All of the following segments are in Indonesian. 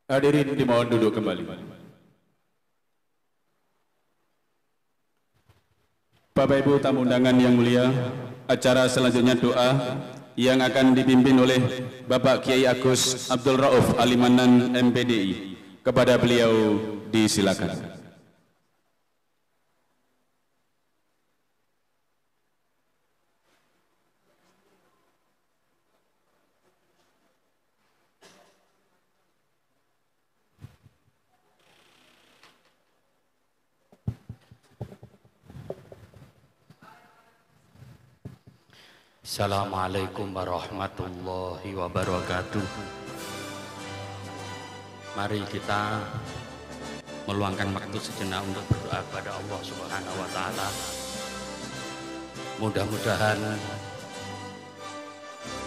Hadirin dimohon duduk kembali. Bapak Ibu tamu undangan yang mulia, acara selanjutnya doa yang akan dipimpin oleh Bapak Kiai Agus Abdul Rauf Alimanan MPDI. Kepada beliau disilakan. Assalamualaikum warahmatullahi wabarakatuh. Mari kita meluangkan waktu sejenak untuk berdoa kepada Allah Subhanahu wa taala. Mudah-mudahan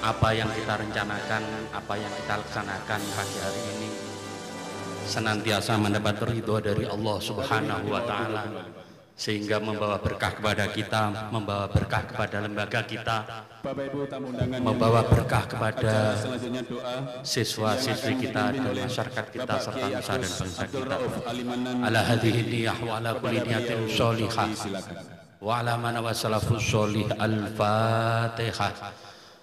apa yang kita rencanakan, apa yang kita laksanakan pagi hari ini senantiasa mendapat ridho dari Allah Subhanahu wa taala, sehingga membawa berkah kepada kita, membawa berkah kepada lembaga kita, membawa berkah kepada siswa-siswi kita dan masyarakat kita serta nusa dan bangsa kita. Ala hadhihi niyah wa ala kulli niyatin sholihah wa ala man wasalafus sholih. Al-Fatihah.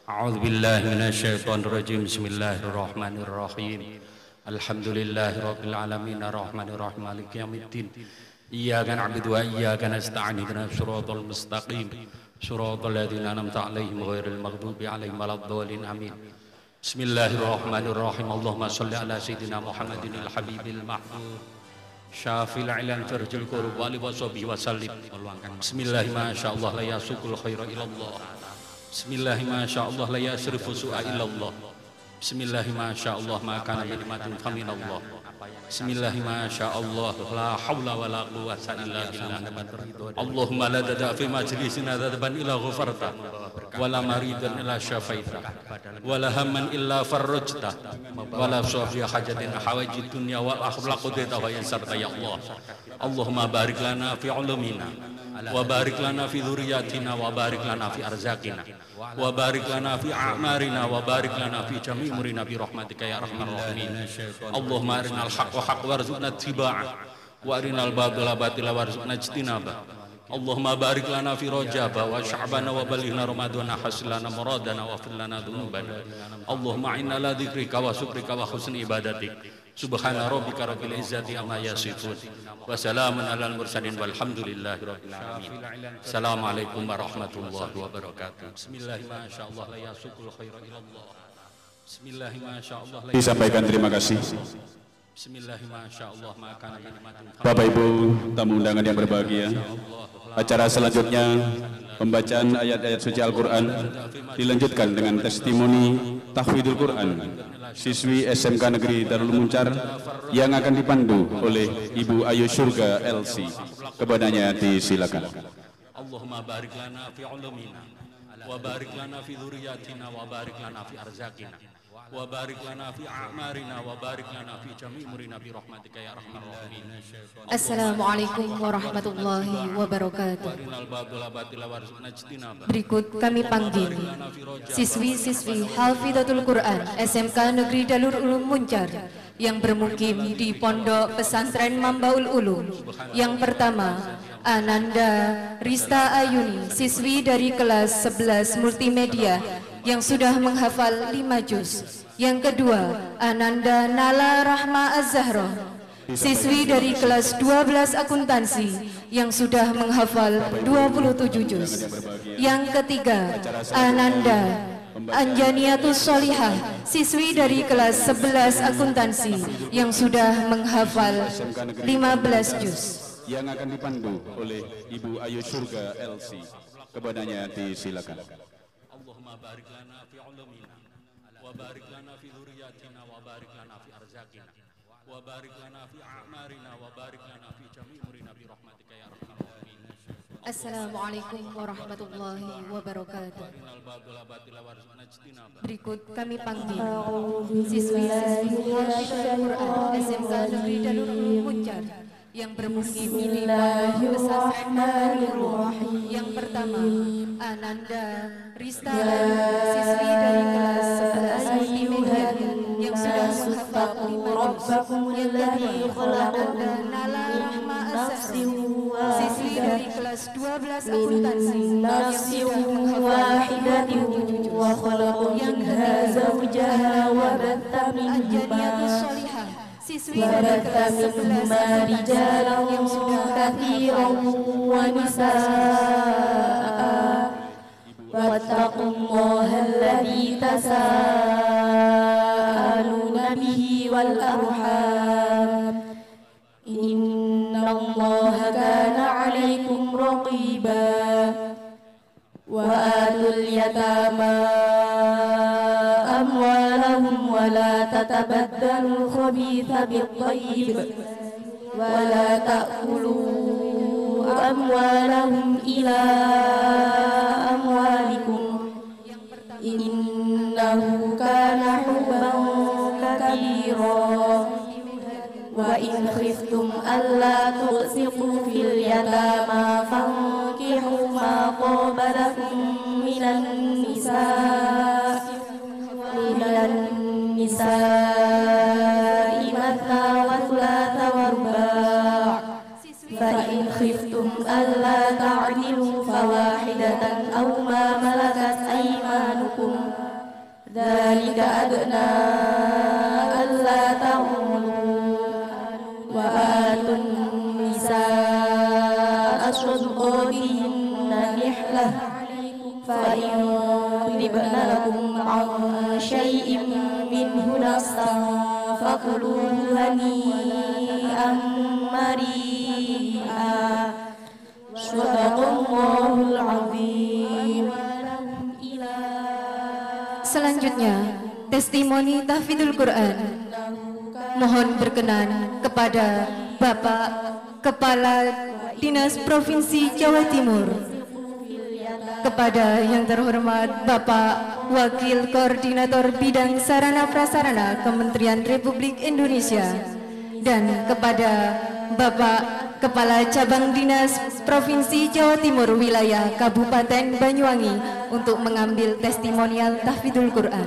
A'udzu billahi minasyaitonir rajim. Bismillahirrahmanirrahim. Alhamdulillahirabbil alamin arrahmanir rahim maliki yaumiddin. Iyyaka na'budu wa iyyaka nasta'in ihdinas siratal mustaqim siratal ladzina an'amta 'alaihim ghairil maghdubi 'alaihim waladdallin amin. Bismillahirrahmanirrahim. Allahumma shalli ala sayyidina Muhammadin al-habibil mahmud syafil 'ilal farjil qurub wa ali washabihi wa sallim. Bismillah masyaallah la yasukul khaira ilallah. Bismillah masyaallah la yasrifu su'a ilallah. Bismillah masyaallah ma kana bi'nimatin faminallah. Bismillah masyaallah la haula wala quwwata illa billah. Allahumma la tada fi majlisina dzadban illa ghafarta wala maridan illa syafaita wala hamman illa farajta wala sawfiya hajatin hawajid dunya wal akhirah qadaita wa yassarta ya Allah. Allahumma barik lana fi ulumina wa barik lana fi dzurriyyatina wa barik lana fi arzaqina wa barik lana fi a'marina wa barik lana fi jami' umurina bi rahmatika ya arhamar rahimin. Allahumma arinal haqqa haqqa warzuqna ittiba'ah wa arinal batila batila warzuqna ijtinabah. Allahumma barik lana fi Rajab wa Sya'ban wa balighna Ramadana hasilana muradana wa fir lana dzunubana. Allahumma inna la dzikrika wa syukrika wa husni ibadatik. Subhana rabbika rabbil izzati amma yasifun wa salamun alal mursalin walhamdulillahi rabbil alamin. Assalamualaikum warahmatullahi wabarakatuh. Bismillah masyaallah la yasukul khaira ilallah. Bismillah masyaallah. Disampaikan terima kasih. Bismillah masyaallah ma kana bi'nimatin. Bapak Ibu tamu undangan yang berbahagia, acara selanjutnya pembacaan ayat-ayat suci Al-Quran dilanjutkan dengan testimoni tahfidul Quran siswi SMK Negeri Darul Muncar yang akan dipandu oleh Ibu Ayu Surga LC. Kepadanya disilakan. Allahumma barik lana fi ulumina wa barik lana fi dzurriyyatina wa barik lana fi arzaqina wa barik lana fi a'marina wa barik lana fi jami' umurina bi rahmatika ya arhamar rahimin. Assalamualaikum warahmatullahi wabarakatuh. Berikut kami panggil siswi-siswi Hafidhatul Quran SMK Negeri Darul Ulum Muncar yang bermukim di Pondok Pesantren Mambaul Ulum. Yang pertama, Ananda Rista Ayuni, siswi dari kelas 11 Multimedia yang sudah menghafal 5 juz. Yang kedua, Ananda Nala Rahma Az-Zahra, siswi dari kelas 12 Akuntansi yang sudah menghafal 27 juz. Yang ketiga, Ananda Anjaniatus Sholihah, siswi dari kelas 11 Akuntansi yang sudah menghafal 15 juz. Yang akan dipandu oleh Ibu Ayu Surga LC. Kepadanya disilakan. Allahumma barik lana fi ulumina wa barik lana fi dzurriyyatina wa barik lana fi arzaqina wa barik lana fi a'marina wa barik lana fi jami' umurina bi rahmatika ya arhamar rahimin. Assalamualaikum warahmatullahi wabarakatuh. Berikut kami panggil siswi-siswi Hafidhatul Quran SMK Negeri Darul Ulum Muncar yang bermukim di Pondok Pesantren Mambaul Ulum. Yang pertama, Ananda Rista, siswi dari kelas 11 Multimedia yang sudah menghafal واتقوا ربكم الذي خلقكم من نفس واحدة وخلق منها زوجها وبث منهما رجالا كثيرا ونساء واتقوا الله الذي تساءلون به والأرحام إن الله كان عليكم رقيبا وآتوا اليتامى أموالهم ولا تتبدلوا الخبيث بالطيب ولا تأكلوا أموالهم إلى أموالكم إنه كان حبا كبيرا وإن خفتم ألا تقسطوا في اليتامى فانكحوا ما طاب لكم من النساء مثنى وثلاث ورباع فإن خفتم ألا تعدلوا فواحدة أو ما ملكت أيمانكم ذلك أدنى ألا تعولوا وآتوا النساء صدقاتهن نحلة فإن طبن لكم عن شيء منه نفسا فكلوه هنيئا مريئا صدق الله العظيم. Selanjutnya, testimoni tahfidzul Quran. Mohon berkenan kepada Bapak Kepala Dinas Provinsi Jawa Timur, kepada yang terhormat Bapak Wakil Koordinator Bidang Sarana Prasarana Kementerian Republik Indonesia, dan kepada Bapak Kepala Cabang Dinas Provinsi Jawa Timur Wilayah Kabupaten Banyuwangi untuk mengambil testimonial tahfidzul Quran.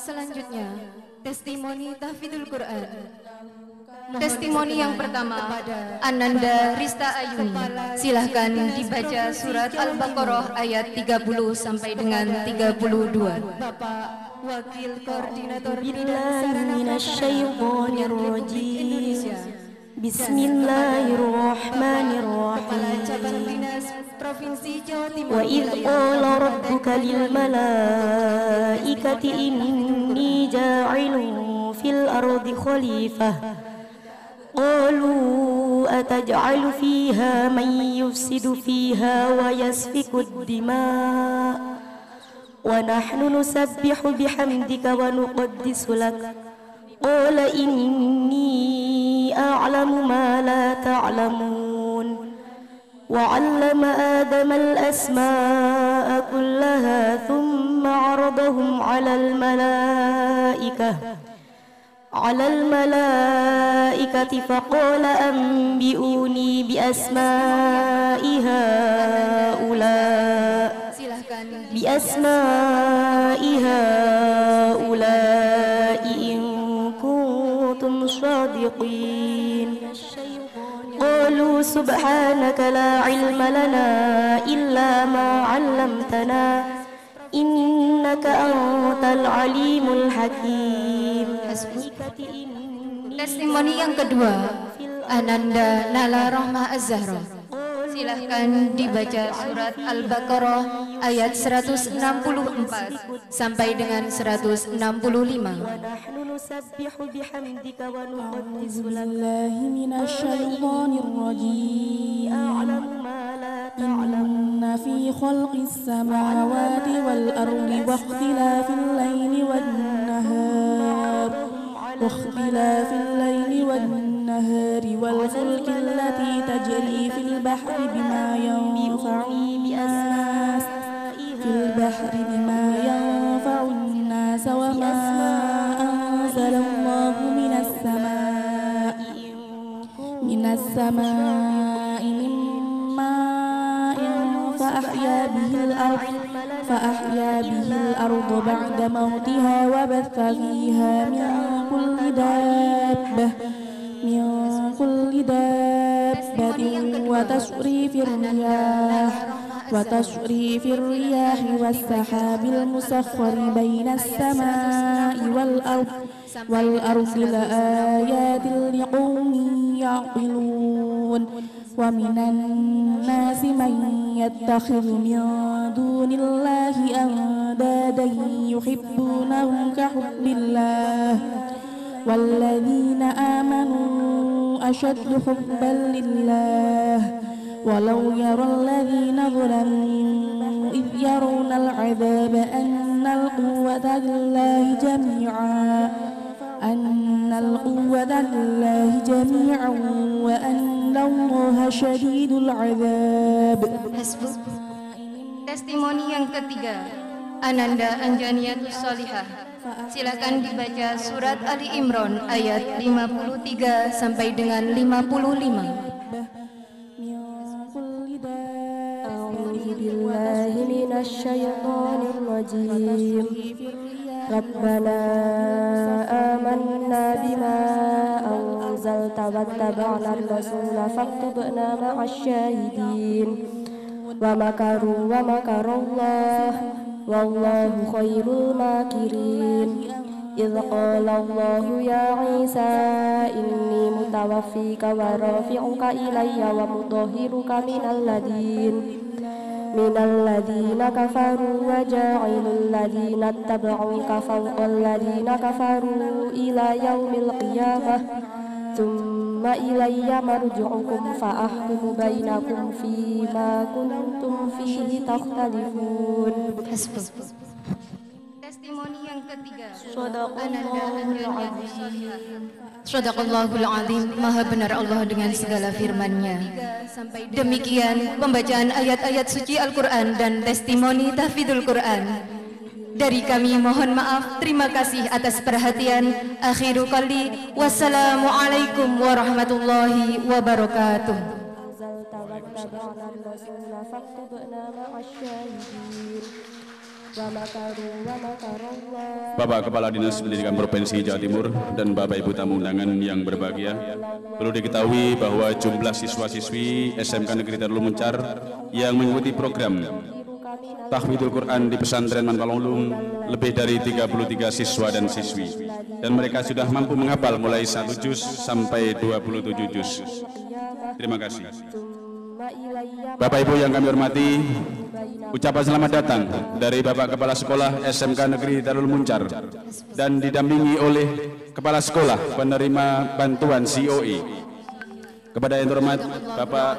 Selanjutnya, testimoni tahfidzul Quran. Testimoni yang pertama, Ananda Rista Ayuni. Silahkan dibaca surat Al-Baqarah ayat 30 sampai dengan 32. Bapak Wakil Koordinator Bidang Sarana Prasarana Republik Indonesia. Bismillahirrahmanirrahim. Wa idh qala rabbuka lil malaikati inni ja'ilun fil ardi khalifah qalu ataj'alu fiha man yufsidu fiha wa yasfiku ad-dima' wa nahnu nusabbihu bihamdika wa nuqaddisu lak qala inni a'lamu ma la ta'lamun وعلم آدم الأسماء كلها ثم عرضهم على الملائكة فقال أنبئوني بأسماء هؤلاء إن كنتم صادقين قالوا سبحانك لا علم لنا إلا ما علمتنا إنك أنت العليم الحكيم. Testimoni yang kedua, Ananda Nala Rohmah Az-Zahra. Silahkan dibaca surat Al-Baqarah ayat 164 sampai dengan 165. Inna fi khalqis samawati wal ardi wa ikhtilafil laili wan nahar واختلاف الليل والنهار والفلك التي تجري في البحر بما ينفع الناس وما أنزل الله من السماء من ماء فأحيا به الأرض بعد موتها وبث فيها من كل دابة وتصريف الرياح والسحاب المسخر بين السماء والأرض لآيات لقوم يعقلون ومن الناس من يتخذ من دون الله أندادا يحبونهم كحب الله والذين آمنوا أشد حبا لله ولو يرى الذين ظلموا إذ يرون العذاب أن القوة لله جميعا وأن الله شديد العذاب. Testimoni yang ketiga, Ananda Anjaniatus Solihah. Silakan dibaca surat Ali Imran ayat 53 sampai dengan 55. A'udzubillahi minasyaitonir rajim. Rabbana amanna bima anzalta wattaba'na ar-rasula faktubna ma'asyahidin. Wa makaru wa makarallah wallahu khairul makirin. إذ قال الله يا عيسى إني متوفيك ورافعك إلي ومطهرك من الذين كفروا وجاعل الذين اتبعوك فوق الذين كفروا إلى يوم القيامة ثم إلي مرجعكم فأحكم بينكم فيما كنتم فيه تختلفون. Testimoni yang ketiga, Shadaqallahul Azim. Maha benar Allah dengan segala firman-Nya. Demikian pembacaan ayat-ayat suci Al-Quran dan testimoni tahfidzul Quran. Dari kami mohon maaf, terima kasih atas perhatian. Akhiru qali, wassalamualaikum warahmatullahi wabarakatuh. Bapak Kepala Dinas Pendidikan Provinsi Jawa Timur dan Bapak Ibu tamu undangan yang berbahagia, perlu diketahui bahwa jumlah siswa-siswi SMK Negeri Darul Muncar yang mengikuti program Tahfidzul Quran di pesantren Manpalong Ulum lebih dari 33 siswa dan siswi, dan mereka sudah mampu menghafal mulai 1 juz sampai 27 juz. Terima kasih. Bapak Ibu yang kami hormati, ucapan selamat datang dari Bapak Kepala Sekolah SMK Negeri Darul Muncar dan didampingi oleh Kepala Sekolah penerima bantuan COE. Kepada yang terhormat Bapak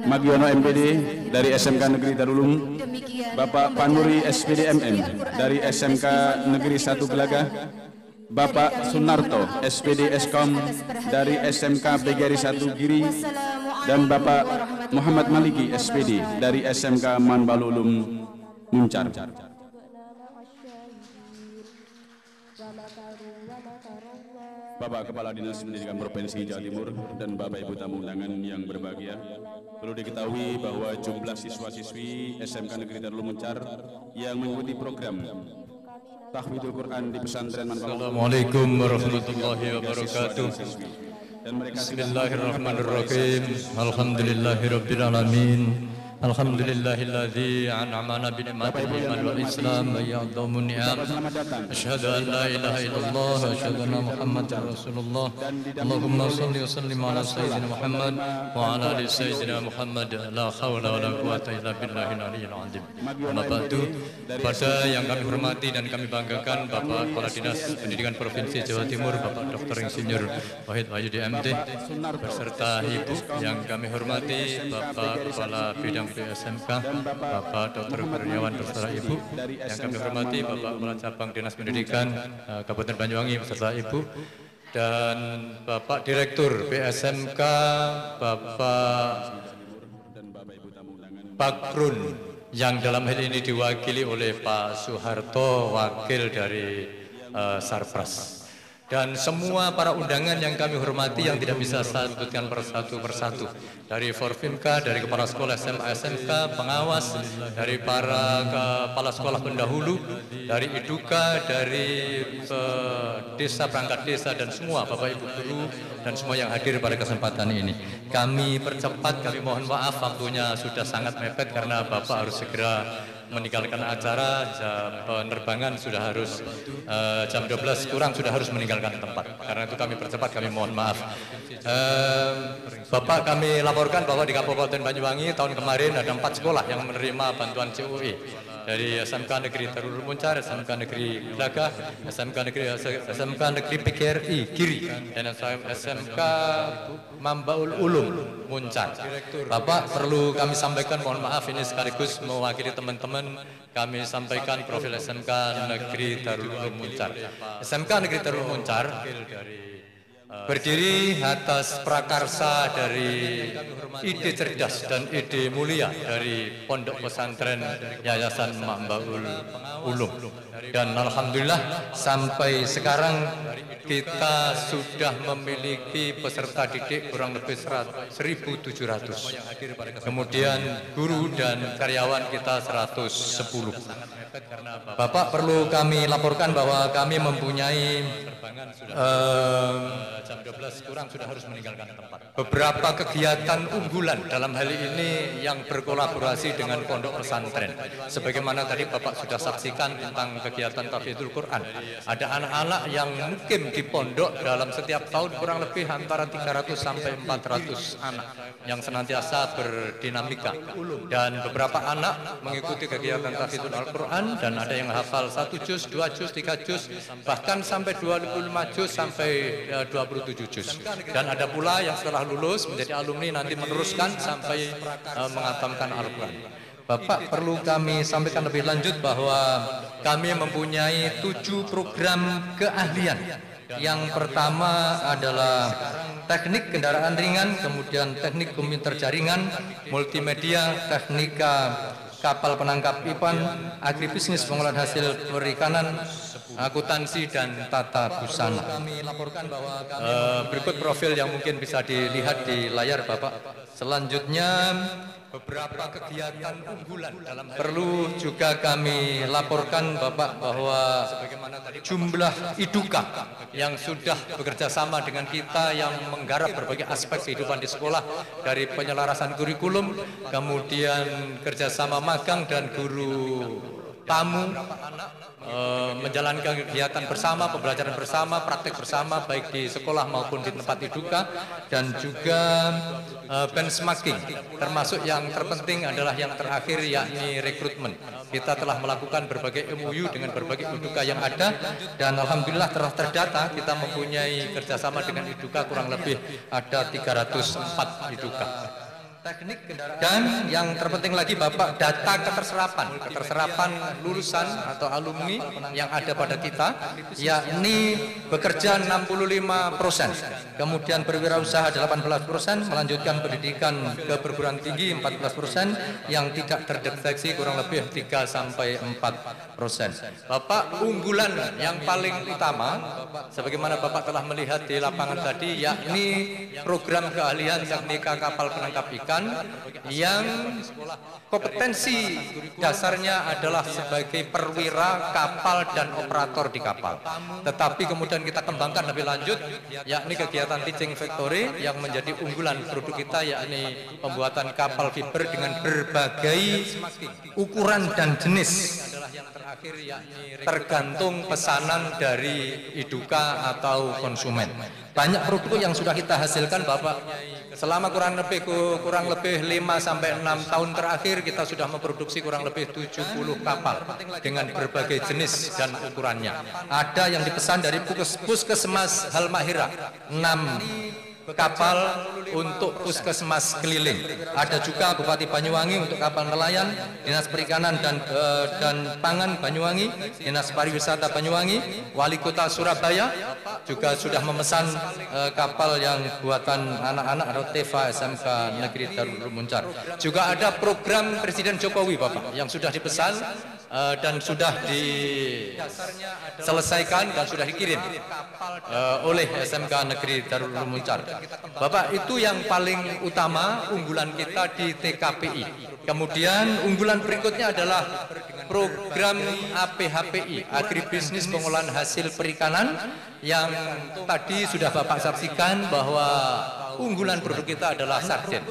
Magiono MPD dari SMK Negeri Darul Ulum, Bapak Panuri SPD MM dari SMK Negeri 1 Gelagah, Bapak Sunarto SPD Eskom dari SMK PGRI 1 Giri, dan Bapak Muhammad Maliki SPD dari SMK Manbalul Ulum Muncar. Bapak Kepala Dinas Pendidikan Provinsi Jawa Timur dan Bapak Ibu tamu undangan yang berbahagia, perlu diketahui bahwa jumlah siswa-siswi SMK Negeri Darul Muncar yang mengikuti program Tahfidzul Quran di pesantren Manpalong. Assalamualaikum warahmatullahi wabarakatuh. Bismillahirrahmanirrahim. Alhamdulillahirabbil alamin. Alhamdulillahilladzi an'amana bi ni'matil iman wal islam wa ya'dhamu ni'am. Asyhadu an la ilaha illallah wa asyhadu anna Muhammadar Rasulullah. Allahumma shalli wa sallim ala sayyidina Muhammad wa ala ali sayyidina Muhammad. La haula wa la quwwata illa billahil aliyyil azim. Amma ba'du. Pada yang kami hormati dan kami banggakan Bapak Kepala Dinas Pendidikan Provinsi Jawa Timur, Bapak Dr. Insinyur Wahid Wahyudi MD, beserta Ibu yang kami hormati Bapak Kepala Bidang SMK, Bapak Dr. Kurniawan beserta Ibu yang kami hormati Bapak Kepala Cabang Dinas Pendidikan Kabupaten Banyuwangi beserta Ibu, dan Bapak Direktur BSMK, Bapak Bakrun, yang dalam hal ini diwakili oleh Pak Soeharto, wakil dari Sarpras. Dan semua para undangan yang kami hormati yang tidak bisa saya sebutkan persatu persatu, dari Forfimka, dari kepala sekolah SMA SMK, pengawas, dari para kepala sekolah pendahulu, dari Iduka, dari desa, perangkat desa, dan semua Bapak Ibu guru dan semua yang hadir pada kesempatan ini. Kami percepat, kami mohon maaf waktunya sudah sangat mepet karena Bapak harus segera meninggalkan acara, penerbangan sudah harus jam 12 kurang sudah harus meninggalkan tempat. Karena itu kami percepat, kami mohon maaf. Bapak, kami laporkan bahwa di Kabupaten Banyuwangi tahun kemarin ada 4 sekolah yang menerima bantuan CUI, dari SMK Negeri Darul Muncar, SMK Negeri Daga, SMK Negeri PGRI Giri, dan SMK Mambaul Ulum Muncar. Bapak, perlu kami sampaikan, mohon maaf ini sekaligus mewakili teman-teman, kami sampaikan profil SMK Negeri Darul Ulum Muncar. SMK Negeri Darul Muncar berdiri atas prakarsa dari ide cerdas dan ide mulia dari Pondok Pesantren Yayasan Mambaul Ulum. Dan alhamdulillah sampai sekarang kita sudah memiliki peserta didik kurang lebih 1.700. Kemudian guru dan karyawan kita 110. Bapak, perlu kami laporkan bahwa kami mempunyai jam 12 kurang sudah harus meninggalkan tempat. Beberapa kegiatan unggulan dalam hal ini yang berkolaborasi dengan pondok pesantren. Sebagaimana tadi Bapak sudah saksikan tentang kegiatan Tahfidzul Quran. Ada anak-anak yang mukim di pondok dalam setiap tahun kurang lebih antara 300 sampai 400 anak yang senantiasa berdinamika. Dan beberapa anak mengikuti kegiatan Tahfidzul Al-Quran dan ada yang hafal 1 juz, 2 juz, 3 juz, bahkan sampai 25 juz sampai 27 juz. Dan ada pula yang setelah lulus menjadi alumni nanti meneruskan sampai menghatamkan Al-Quran. Bapak, perlu kami sampaikan lebih lanjut bahwa kami mempunyai 7 program keahlian. Yang pertama adalah teknik kendaraan ringan, kemudian teknik komputer jaringan, multimedia, teknika kapal penangkap ikan, agribisnis pengolahan hasil perikanan, akuntansi, dan tata busana. Berikut profil yang mungkin bisa dilihat di layar Bapak. Selanjutnya beberapa kegiatan unggulan dalam perlu juga kami laporkan Bapak bahwa jumlah Iduka yang sudah bekerja sama dengan kita yang menggarap berbagai aspek kehidupan di sekolah, dari penyelarasan kurikulum, kemudian kerjasama magang dan guru tamu, menjalankan kegiatan bersama, pembelajaran bersama, praktek bersama baik di sekolah maupun di tempat Iduka, dan juga benchmarking, termasuk yang terpenting adalah yang terakhir yakni rekrutmen. Kita telah melakukan berbagai MOU dengan berbagai Iduka yang ada, dan alhamdulillah telah terdata kita mempunyai kerjasama dengan Iduka kurang lebih ada 304 Iduka. Dan yang terpenting lagi Bapak, data keterserapan lulusan atau alumni yang ada pada kita, yakni bekerja 65%, kemudian berwirausaha 18%, melanjutkan pendidikan ke perguruan tinggi 14%, yang tidak terdeteksi kurang lebih 3-4%. Bapak, unggulan yang paling utama, sebagaimana Bapak telah melihat di lapangan tadi, yakni program keahlian teknika kapal penangkap ikan, yang kompetensi dasarnya adalah sebagai perwira kapal dan operator di kapal. Tetapi kemudian kita kembangkan lebih lanjut, yakni kegiatan teaching factory yang menjadi unggulan produk kita, yakni pembuatan kapal fiber dengan berbagai ukuran dan jenis, tergantung pesanan dari Iduka atau konsumen. Banyak produk yang sudah kita hasilkan Bapak. Selama kurang lebih 5-6 tahun terakhir kita sudah memproduksi kurang lebih 70 kapal dengan berbagai jenis dan ukurannya. Ada yang dipesan dari Puskesmas Halmahera 6 kapal untuk puskesmas keliling. Ada juga Bupati Banyuwangi untuk kapal nelayan, Dinas Perikanan dan Pangan Banyuwangi, Dinas Pariwisata Banyuwangi, Wali Kota Surabaya juga sudah memesan kapal yang buatan anak-anak atau TEVA SMK Negeri Darul Ulum Muncar. Juga ada program Presiden Jokowi Bapak yang sudah dipesan dan sudah diselesaikan dan sudah dikirim oleh SMK Negeri Darul Ulum Muncar. Bapak, itu yang paling utama unggulan kita di TKPI. Kemudian unggulan berikutnya adalah program APHPI, Agribisnis Pengolahan Hasil Perikanan, yang tadi sudah Bapak saksikan bahwa unggulan produk kita adalah sarden,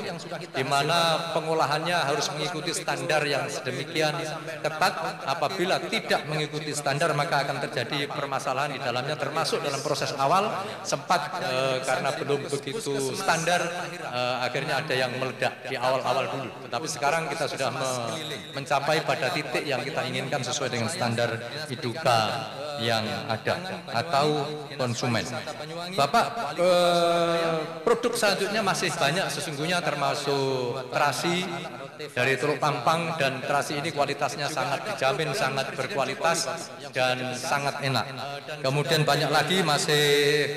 di mana pengolahannya harus mengikuti standar yang sedemikian ketat. Apabila tidak mengikuti standar maka akan terjadi permasalahan di dalamnya, termasuk dalam proses awal sempat karena belum begitu standar akhirnya ada yang meledak di awal-awal dulu. Tetapi sekarang kita sudah mencapai pada titik yang kita inginkan sesuai dengan standar IDUKA yang ada atau konsumen. Bapak, produk selanjutnya masih banyak sesungguhnya, termasuk terasi dari Teluk Pampang, dan terasi ini kualitasnya sangat dijamin, sangat berkualitas dan sangat enak. Kemudian banyak lagi masih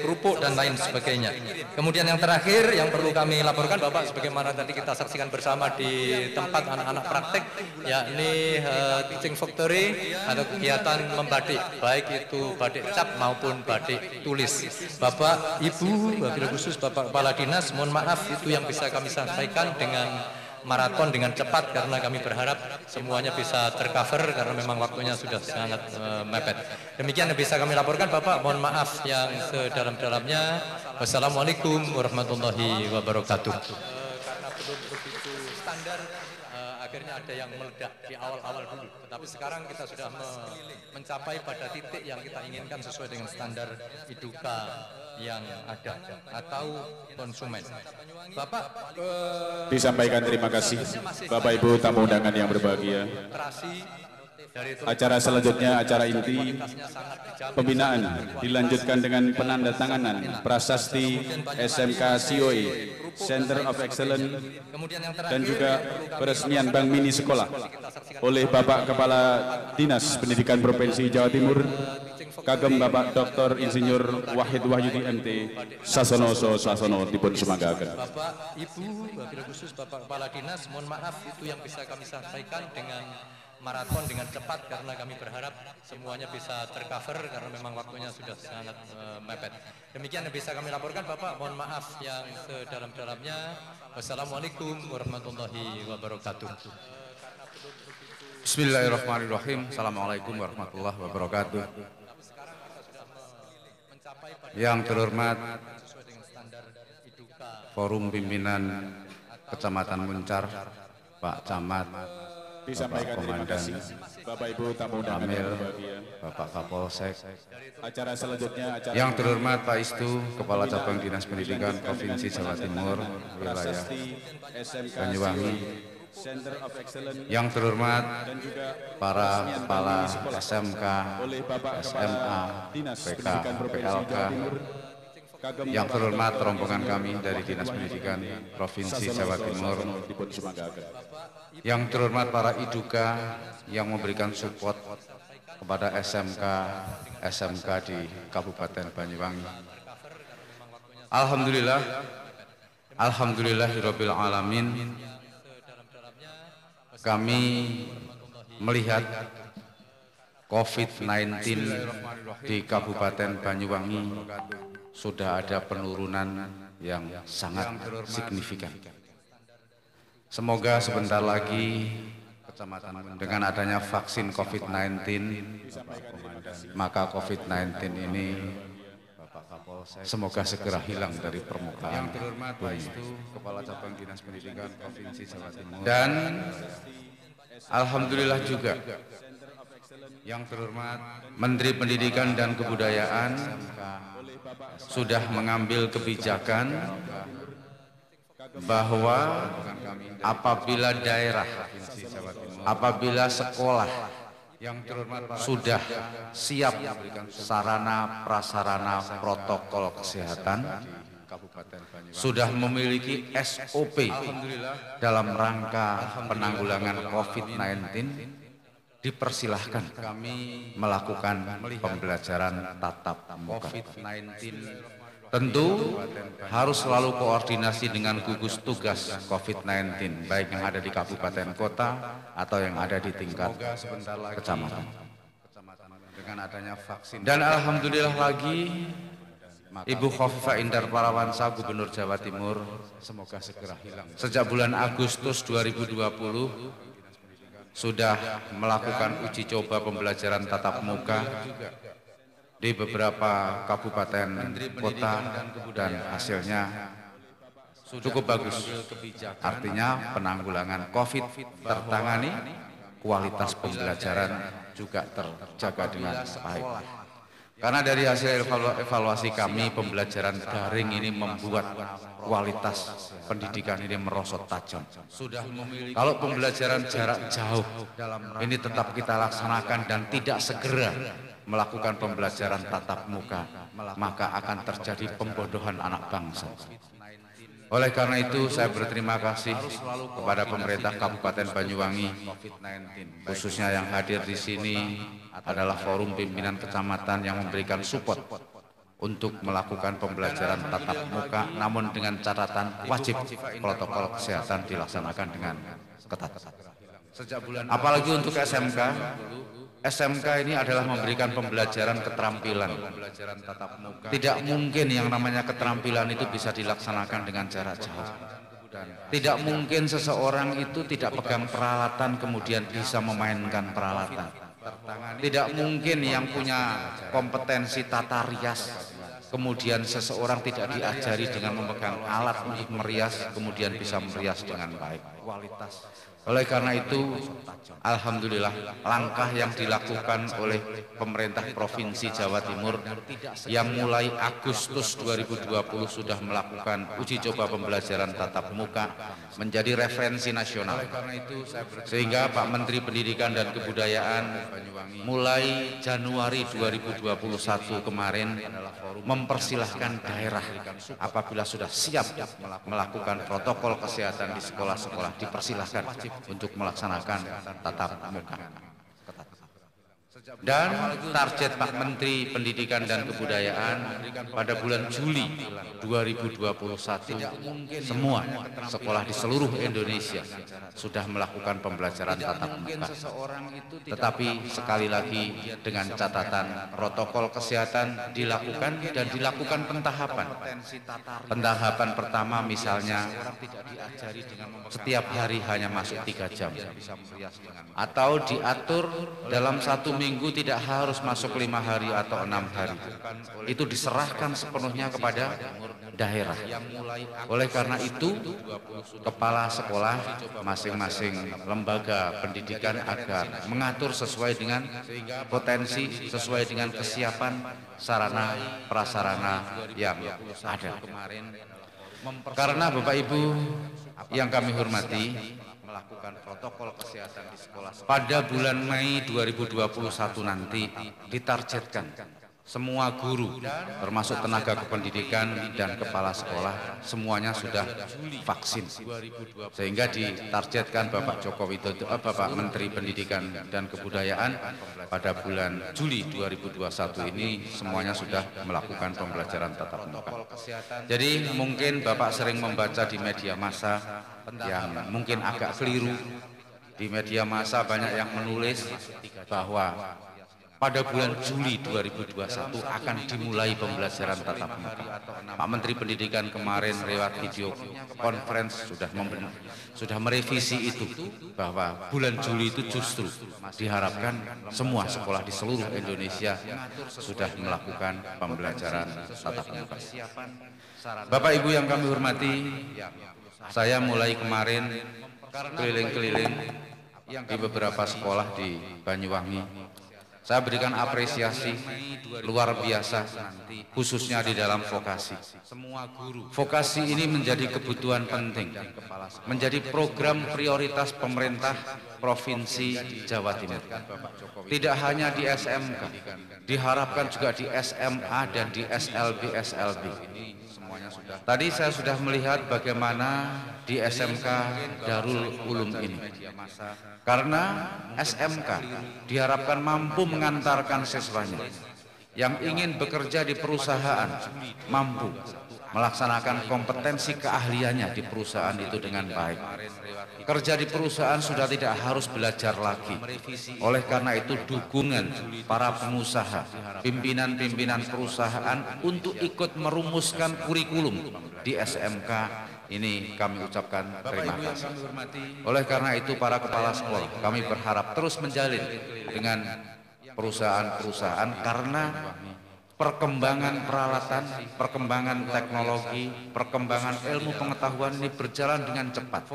kerupuk dan lain sebagainya. Kemudian yang terakhir yang perlu kami laporkan Bapak, sebagaimana tadi kita saksikan bersama di tempat anak-anak praktek, yakni teaching factory atau kegiatan membatik, baik itu batik cap maupun batik tulis. Bapak, Ibu, wabil khusus Bapak Kepala Dinas, mohon maaf itu yang bisa kami sampaikan dengan maraton dengan cepat karena kami berharap semuanya bisa tercover karena memang waktunya sudah sangat mepet. Demikian yang bisa kami laporkan Bapak, mohon maaf yang sedalam-dalamnya. Wassalamualaikum warahmatullahi wabarakatuh. Karena belum begitu standar akhirnya ada yang meledak di awal-awal dulu. Tetapi sekarang kita sudah mencapai pada titik yang kita inginkan sesuai dengan standar IDUKA yang ada atau konsumen. Bapak, disampaikan terima kasih Bapak Ibu tamu undangan yang berbahagia. Acara selanjutnya, acara inti pembinaan dilanjutkan dengan penandatanganan prasasti SMK COE Center of Excellence dan juga peresmian Bank Mini Sekolah oleh Bapak Kepala Dinas Pendidikan Provinsi Jawa Timur, kagem Bapak Dr. Insinyur Wahid Wahyudi MT Sasono Sasono dipun sumanggaken. Bapak, Ibu, wabil khusus Bapak Kepala Dinas, mohon maaf itu yang bisa kami sampaikan dengan maraton dengan cepat karena kami berharap semuanya bisa tercover karena memang waktunya sudah sangat mepet. Demikian yang bisa kami laporkan Bapak, mohon maaf yang sedalam-dalamnya. Wassalamualaikum warahmatullahi wabarakatuh. Bismillahirrahmanirrahim. Assalamualaikum warahmatullahi wabarakatuh. Yang terhormat Forum Pimpinan Kecamatan Muncar, Pak Camat, disampaikan terima kasih Bapak Ibu tamu undangan yang berbahagia. Bapak Kapolsek. Acara selanjutnya, acara yang terhormat Pak Istu, Kepala Cabang Dinas Pendidikan Provinsi Jawa Timur, wilayah Banyuwangi. Center of Excellence. Yang terhormat dan juga para kepala SMK, oleh Bapak SMA, Dinas PK, Pendidikan Provinsi PLK. Jawa Timur, kagem Yang Bapak terhormat rombongan kami dari Dinas Pendidikan Provinsi Jawa Timur. dipun sumanggaken. Yang terhormat para IDUKA yang memberikan support kepada SMK di Kabupaten Banyuwangi. Alhamdulillahirabbil alamin. Kami melihat COVID-19 di Kabupaten Banyuwangi sudah ada penurunan yang sangat signifikan. Semoga sebentar lagi dengan adanya vaksin COVID-19, maka COVID-19 ini semoga segera hilang dari permukaan bumi. Kepala Cabang Dinas Pendidikan Provinsi Jawa Timur. Dan alhamdulillah juga yang terhormat Menteri Pendidikan dan Kebudayaan sudah mengambil kebijakan bahwa apabila daerah, apabila sekolah sudah siap sarana prasarana protokol kesehatan, sudah memiliki SOP dalam rangka penanggulangan COVID-19, dipersilahkan melakukan pembelajaran tatap muka. Tentu harus selalu koordinasi dengan gugus tugas COVID-19, baik yang ada di kabupaten kota atau yang ada di tingkat kecamatan. Dan alhamdulillah lagi, Ibu Khofifah Indar Parawansa, Gubernur Jawa Timur, semoga segera hilang. Sejak bulan Agustus 2020 sudah melakukan uji coba pembelajaran tatap muka di beberapa kabupaten kota dan hasilnya cukup bagus. Artinya penanggulangan COVID tertangani, kualitas pembelajaran juga terjaga dengan baik. Karena dari hasil evaluasi kami, pembelajaran daring ini membuat kualitas pendidikan ini merosot tajam. Kalau pembelajaran jarak jauh ini tetap kita laksanakan dan tidak segera melakukan pembelajaran tatap muka, maka akan terjadi pembodohan anak bangsa. Oleh karena itu, saya berterima kasih kepada pemerintah Kabupaten Banyuwangi, khususnya yang hadir di sini adalah forum pimpinan kecamatan yang memberikan support untuk melakukan pembelajaran tatap muka, namun dengan catatan wajib protokol kesehatan dilaksanakan dengan ketat. Apalagi untuk SMK. SMK ini adalah memberikan pembelajaran keterampilan. Tidak mungkin yang namanya keterampilan itu bisa dilaksanakan dengan jarak jauh. Tidak mungkin seseorang itu tidak pegang peralatan kemudian bisa memainkan peralatan. Tidak mungkin yang punya kompetensi tata rias kemudian seseorang tidak diajari dengan memegang alat untuk merias kemudian bisa merias dengan baik. Oleh karena itu, alhamdulillah langkah yang dilakukan oleh pemerintah Provinsi Jawa Timur yang mulai Agustus 2020 sudah melakukan uji coba pembelajaran tatap muka menjadi referensi nasional. Sehingga Pak Menteri Pendidikan dan Kebudayaan mulai Januari 2021 kemarin mempersilahkan daerah apabila sudah siap melakukan protokol kesehatan di sekolah-sekolah dipersilahkan untuk melaksanakan tatap muka. Dan target Pak Menteri Pendidikan dan Kebudayaan pada bulan Juli 2021 semua sekolah di seluruh Indonesia sudah melakukan pembelajaran tatap muka. Tetapi sekali lagi dengan catatan protokol kesehatan dilakukan dan dilakukan pentahapan. Pentahapan pertama misalnya setiap hari hanya masuk 3 jam. Atau diatur dalam 1 minggu tidak harus masuk 5 hari atau 6 hari. Itu diserahkan sepenuhnya kepada daerah. Oleh karena itu, kepala sekolah masing-masing lembaga pendidikan agar mengatur sesuai dengan potensi, sesuai dengan kesiapan sarana prasarana yang ada. Karena Bapak Ibu yang kami hormati, melakukan protokol kesehatan di sekolah. Pada bulan Mei 2021 nanti ditargetkan semua guru termasuk tenaga kependidikan dan kepala sekolah semuanya sudah vaksin. Sehingga ditargetkan Bapak Bapak Menteri Pendidikan dan Kebudayaan pada bulan Juli 2021 ini semuanya sudah melakukan pembelajaran tatap muka. Jadi mungkin Bapak sering membaca di media massa yang mungkin agak keliru. Di media massa banyak yang menulis bahwa pada bulan Juli 2021 akan dimulai pembelajaran tatap muka. Pak Menteri Pendidikan kemarin lewat video conference sudah merevisi itu, bahwa bulan Juli itu justru diharapkan semua sekolah di seluruh Indonesia sudah melakukan pembelajaran tatap muka. Bapak Ibu yang kami hormati, saya mulai kemarin keliling-keliling di beberapa sekolah di Banyuwangi. Saya berikan apresiasi luar biasa, khususnya di dalam vokasi. Vokasi ini menjadi kebutuhan penting, menjadi program prioritas pemerintah Provinsi Jawa Timur. Tidak hanya di SMK, diharapkan juga di SMA dan di SLB-SLB. Tadi saya sudah melihat bagaimana di SMK Darul Ulum ini. Karena SMK diharapkan mampu mengantarkan siswanya yang ingin bekerja di perusahaan, mampu melaksanakan kompetensi keahliannya di perusahaan itu dengan baik. Kerja di perusahaan sudah tidak harus belajar lagi. Oleh karena itu dukungan para pengusaha, pimpinan-pimpinan perusahaan untuk ikut merumuskan kurikulum di SMK ini kami ucapkan terima kasih. Oleh karena itu para kepala sekolah kami berharap terus menjalin dengan perusahaan-perusahaan karena perkembangan peralatan, perkembangan teknologi, perkembangan ilmu pengetahuan ini berjalan dengan cepat.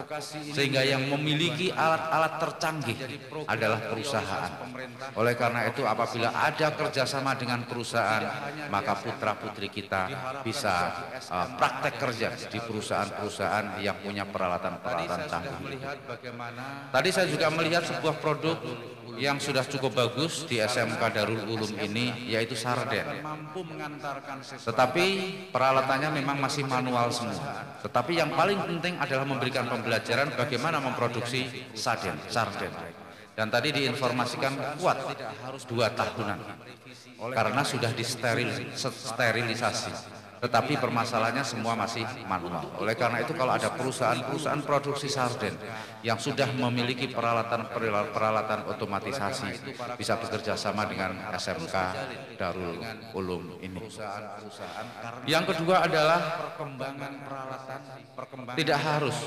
Sehingga yang memiliki alat-alat tercanggih adalah perusahaan. Oleh karena itu apabila ada kerjasama dengan perusahaan, maka putra-putri kita bisa praktek kerja di perusahaan-perusahaan yang punya peralatan-peralatan canggih. Tadi saya juga melihat sebuah produk yang sudah cukup bagus di SMK Darul Ulum ini, yaitu sarden. Tetapi peralatannya memang masih manual semua. Tetapi yang paling penting adalah memberikan pembelajaran bagaimana memproduksi sarden. Dan tadi diinformasikan kuat 2 tahunan karena sudah disterilisasi. Tetapi permasalahannya semua masih manual. Oleh karena itu kalau ada perusahaan-perusahaan produksi sarden yang sudah memiliki peralatan otomatisasi bisa bekerja sama dengan SMK Darul Ulum ini. Yang kedua adalah perkembangan peralatan. Tidak harus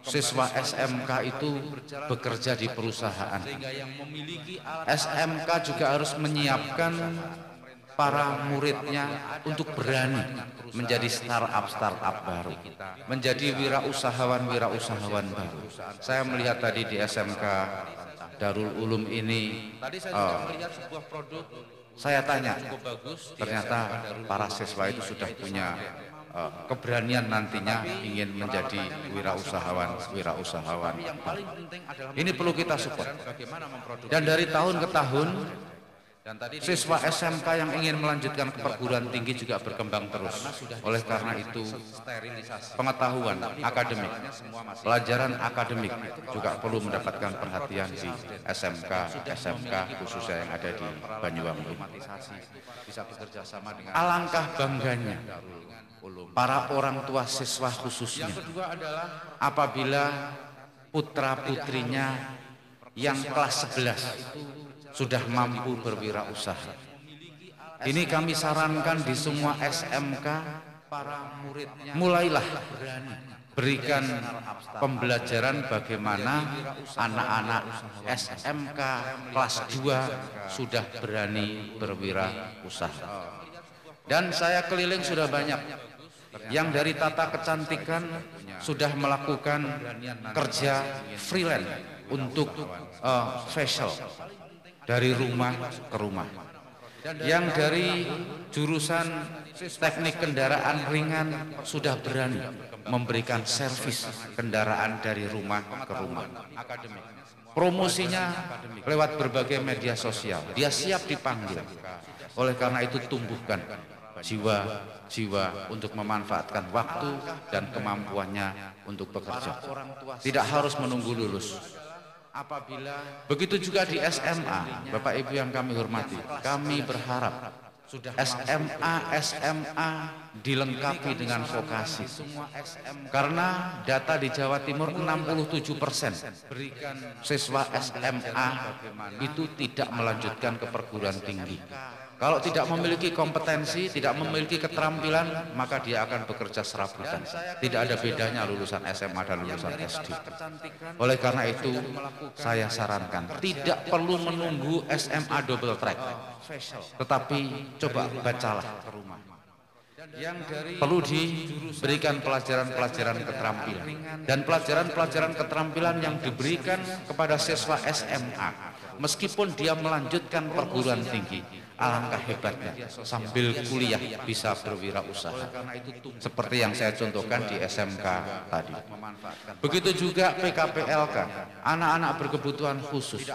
siswa SMK itu bekerja di perusahaan. SMK juga harus menyiapkan para muridnya untuk berani menjadi startup baru, menjadi wirausahawan baru. Saya melihat tadi di SMK Darul Ulum ini, saya tanya, ternyata para siswa itu sudah punya keberanian nantinya ingin menjadi wirausahawan. Ini perlu kita support. Dan dari tahun ke tahun, siswa SMK yang ingin melanjutkan ke perguruan tinggi juga berkembang terus. Oleh karena itu, pengetahuan akademik, pelajaran akademik juga perlu mendapatkan perhatian di SMK khususnya yang ada di Banyuwangi. Alangkah bangganya para orang tua siswa khususnya apabila putra-putrinya yang kelas 11 sudah mampu berwirausaha. Ini kami sarankan di semua SMK, para muridnya mulailah berikan pembelajaran bagaimana anak-anak SMK kelas 2 sudah berani berwirausaha. Dan saya keliling sudah banyak yang dari tata kecantikan sudah melakukan kerja freelance untuk facial dari rumah ke rumah. Yang dari jurusan teknik kendaraan ringan sudah berani memberikan servis kendaraan dari rumah ke rumah. Promosinya lewat berbagai media sosial. Dia siap dipanggil. Oleh karena itu tumbuhkan jiwa untuk memanfaatkan waktu dan kemampuannya untuk bekerja. Tidak harus menunggu lulus. Begitu juga di SMA, Bapak Ibu yang kami hormati, kami berharap SMA dilengkapi dengan vokasi. Karena data di Jawa Timur 67% siswa SMA itu tidak melanjutkan ke perguruan tinggi. Kalau tidak memiliki kompetensi, tidak memiliki keterampilan, maka dia akan bekerja serabutan. Tidak ada bedanya lulusan SMA dan lulusan SD. Oleh karena itu, saya sarankan, tidak perlu menunggu SMA double track. Tetapi coba bacalah ke rumah. Perlu diberikan pelajaran-pelajaran keterampilan. Dan pelajaran-pelajaran keterampilan yang diberikan kepada siswa SMA, meskipun dia melanjutkan perguruan tinggi, alangkah hebatnya sambil kuliah bisa berwirausaha. Seperti yang saya contohkan di SMK tadi. Begitu juga PKPLK, anak-anak berkebutuhan khusus.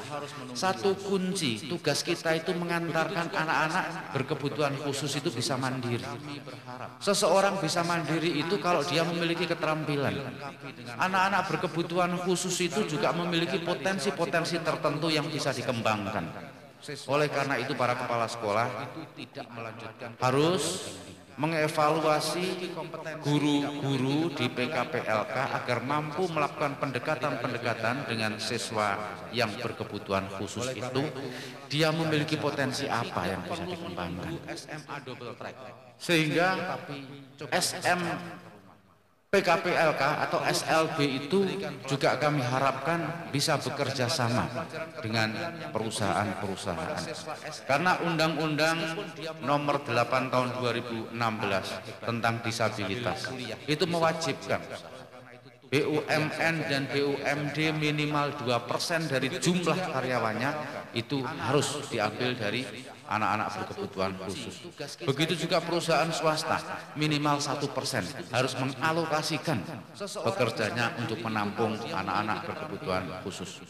Satu kunci tugas kita itu mengantarkan anak-anak berkebutuhan khusus itu bisa mandiri. Seseorang bisa mandiri itu kalau dia memiliki keterampilan. Anak-anak berkebutuhan khusus itu juga memiliki potensi-potensi tertentu yang bisa dikembangkan. Oleh karena itu para kepala sekolah harus mengevaluasi guru-guru di PKPLK agar mampu melakukan pendekatan-pendekatan dengan siswa yang berkebutuhan khusus itu. Dia memiliki potensi apa yang bisa dikembangkan, sehingga PKPLK atau SLB itu juga kami harapkan bisa bekerja sama dengan perusahaan-perusahaan. Karena Undang-Undang Nomor 8 Tahun 2016 tentang disabilitas itu mewajibkan BUMN dan BUMD minimal 2% dari jumlah karyawannya itu harus diambil dari anak-anak berkebutuhan khusus. Begitu juga perusahaan swasta minimal 1% harus mengalokasikan pekerjanya untuk menampung anak-anak berkebutuhan khusus.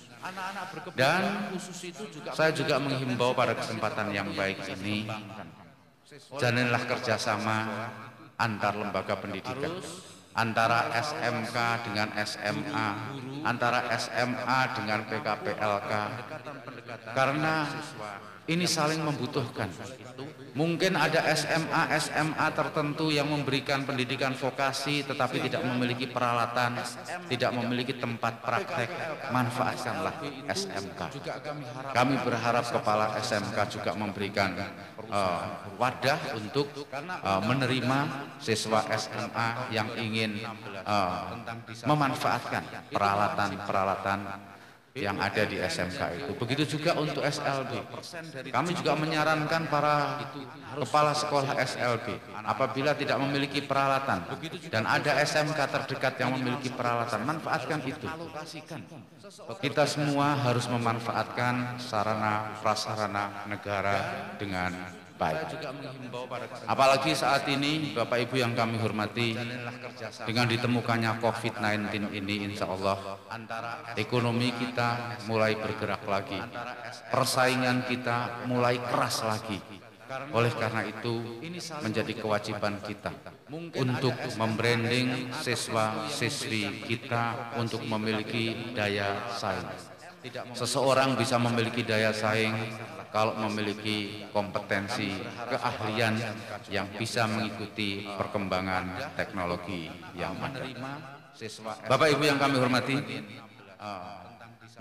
Dan saya juga menghimbau pada kesempatan yang baik ini, jalinlah kerjasama antar lembaga pendidikan, antara SMK dengan SMA, antara SMA dengan PKPLK, karena ini saling membutuhkan. Mungkin ada SMA tertentu yang memberikan pendidikan vokasi tetapi tidak memiliki peralatan, tidak memiliki tempat praktek. Manfaatkanlah SMK. Kami berharap kepala SMK juga memberikan wadah untuk menerima siswa SMA yang ingin memanfaatkan peralatan-peralatan yang ada di SMK itu. Begitu juga untuk SLB. Kami juga menyarankan para kepala sekolah SLB, apabila tidak memiliki peralatan dan ada SMK terdekat yang memiliki peralatan, manfaatkan itu. Kita semua harus memanfaatkan sarana prasarana negara dengan baik. Apalagi saat ini Bapak Ibu yang kami hormati, dengan ditemukannya COVID-19 ini, insya Allah ekonomi kita mulai bergerak lagi, persaingan kita mulai keras lagi. Oleh karena itu menjadi kewajiban kita untuk membranding siswa-siswi kita untuk memiliki daya saing. Seseorang bisa memiliki daya saing kalau memiliki kompetensi, keahlian yang bisa mengikuti perkembangan teknologi yang ada. Bapak Ibu yang kami hormati,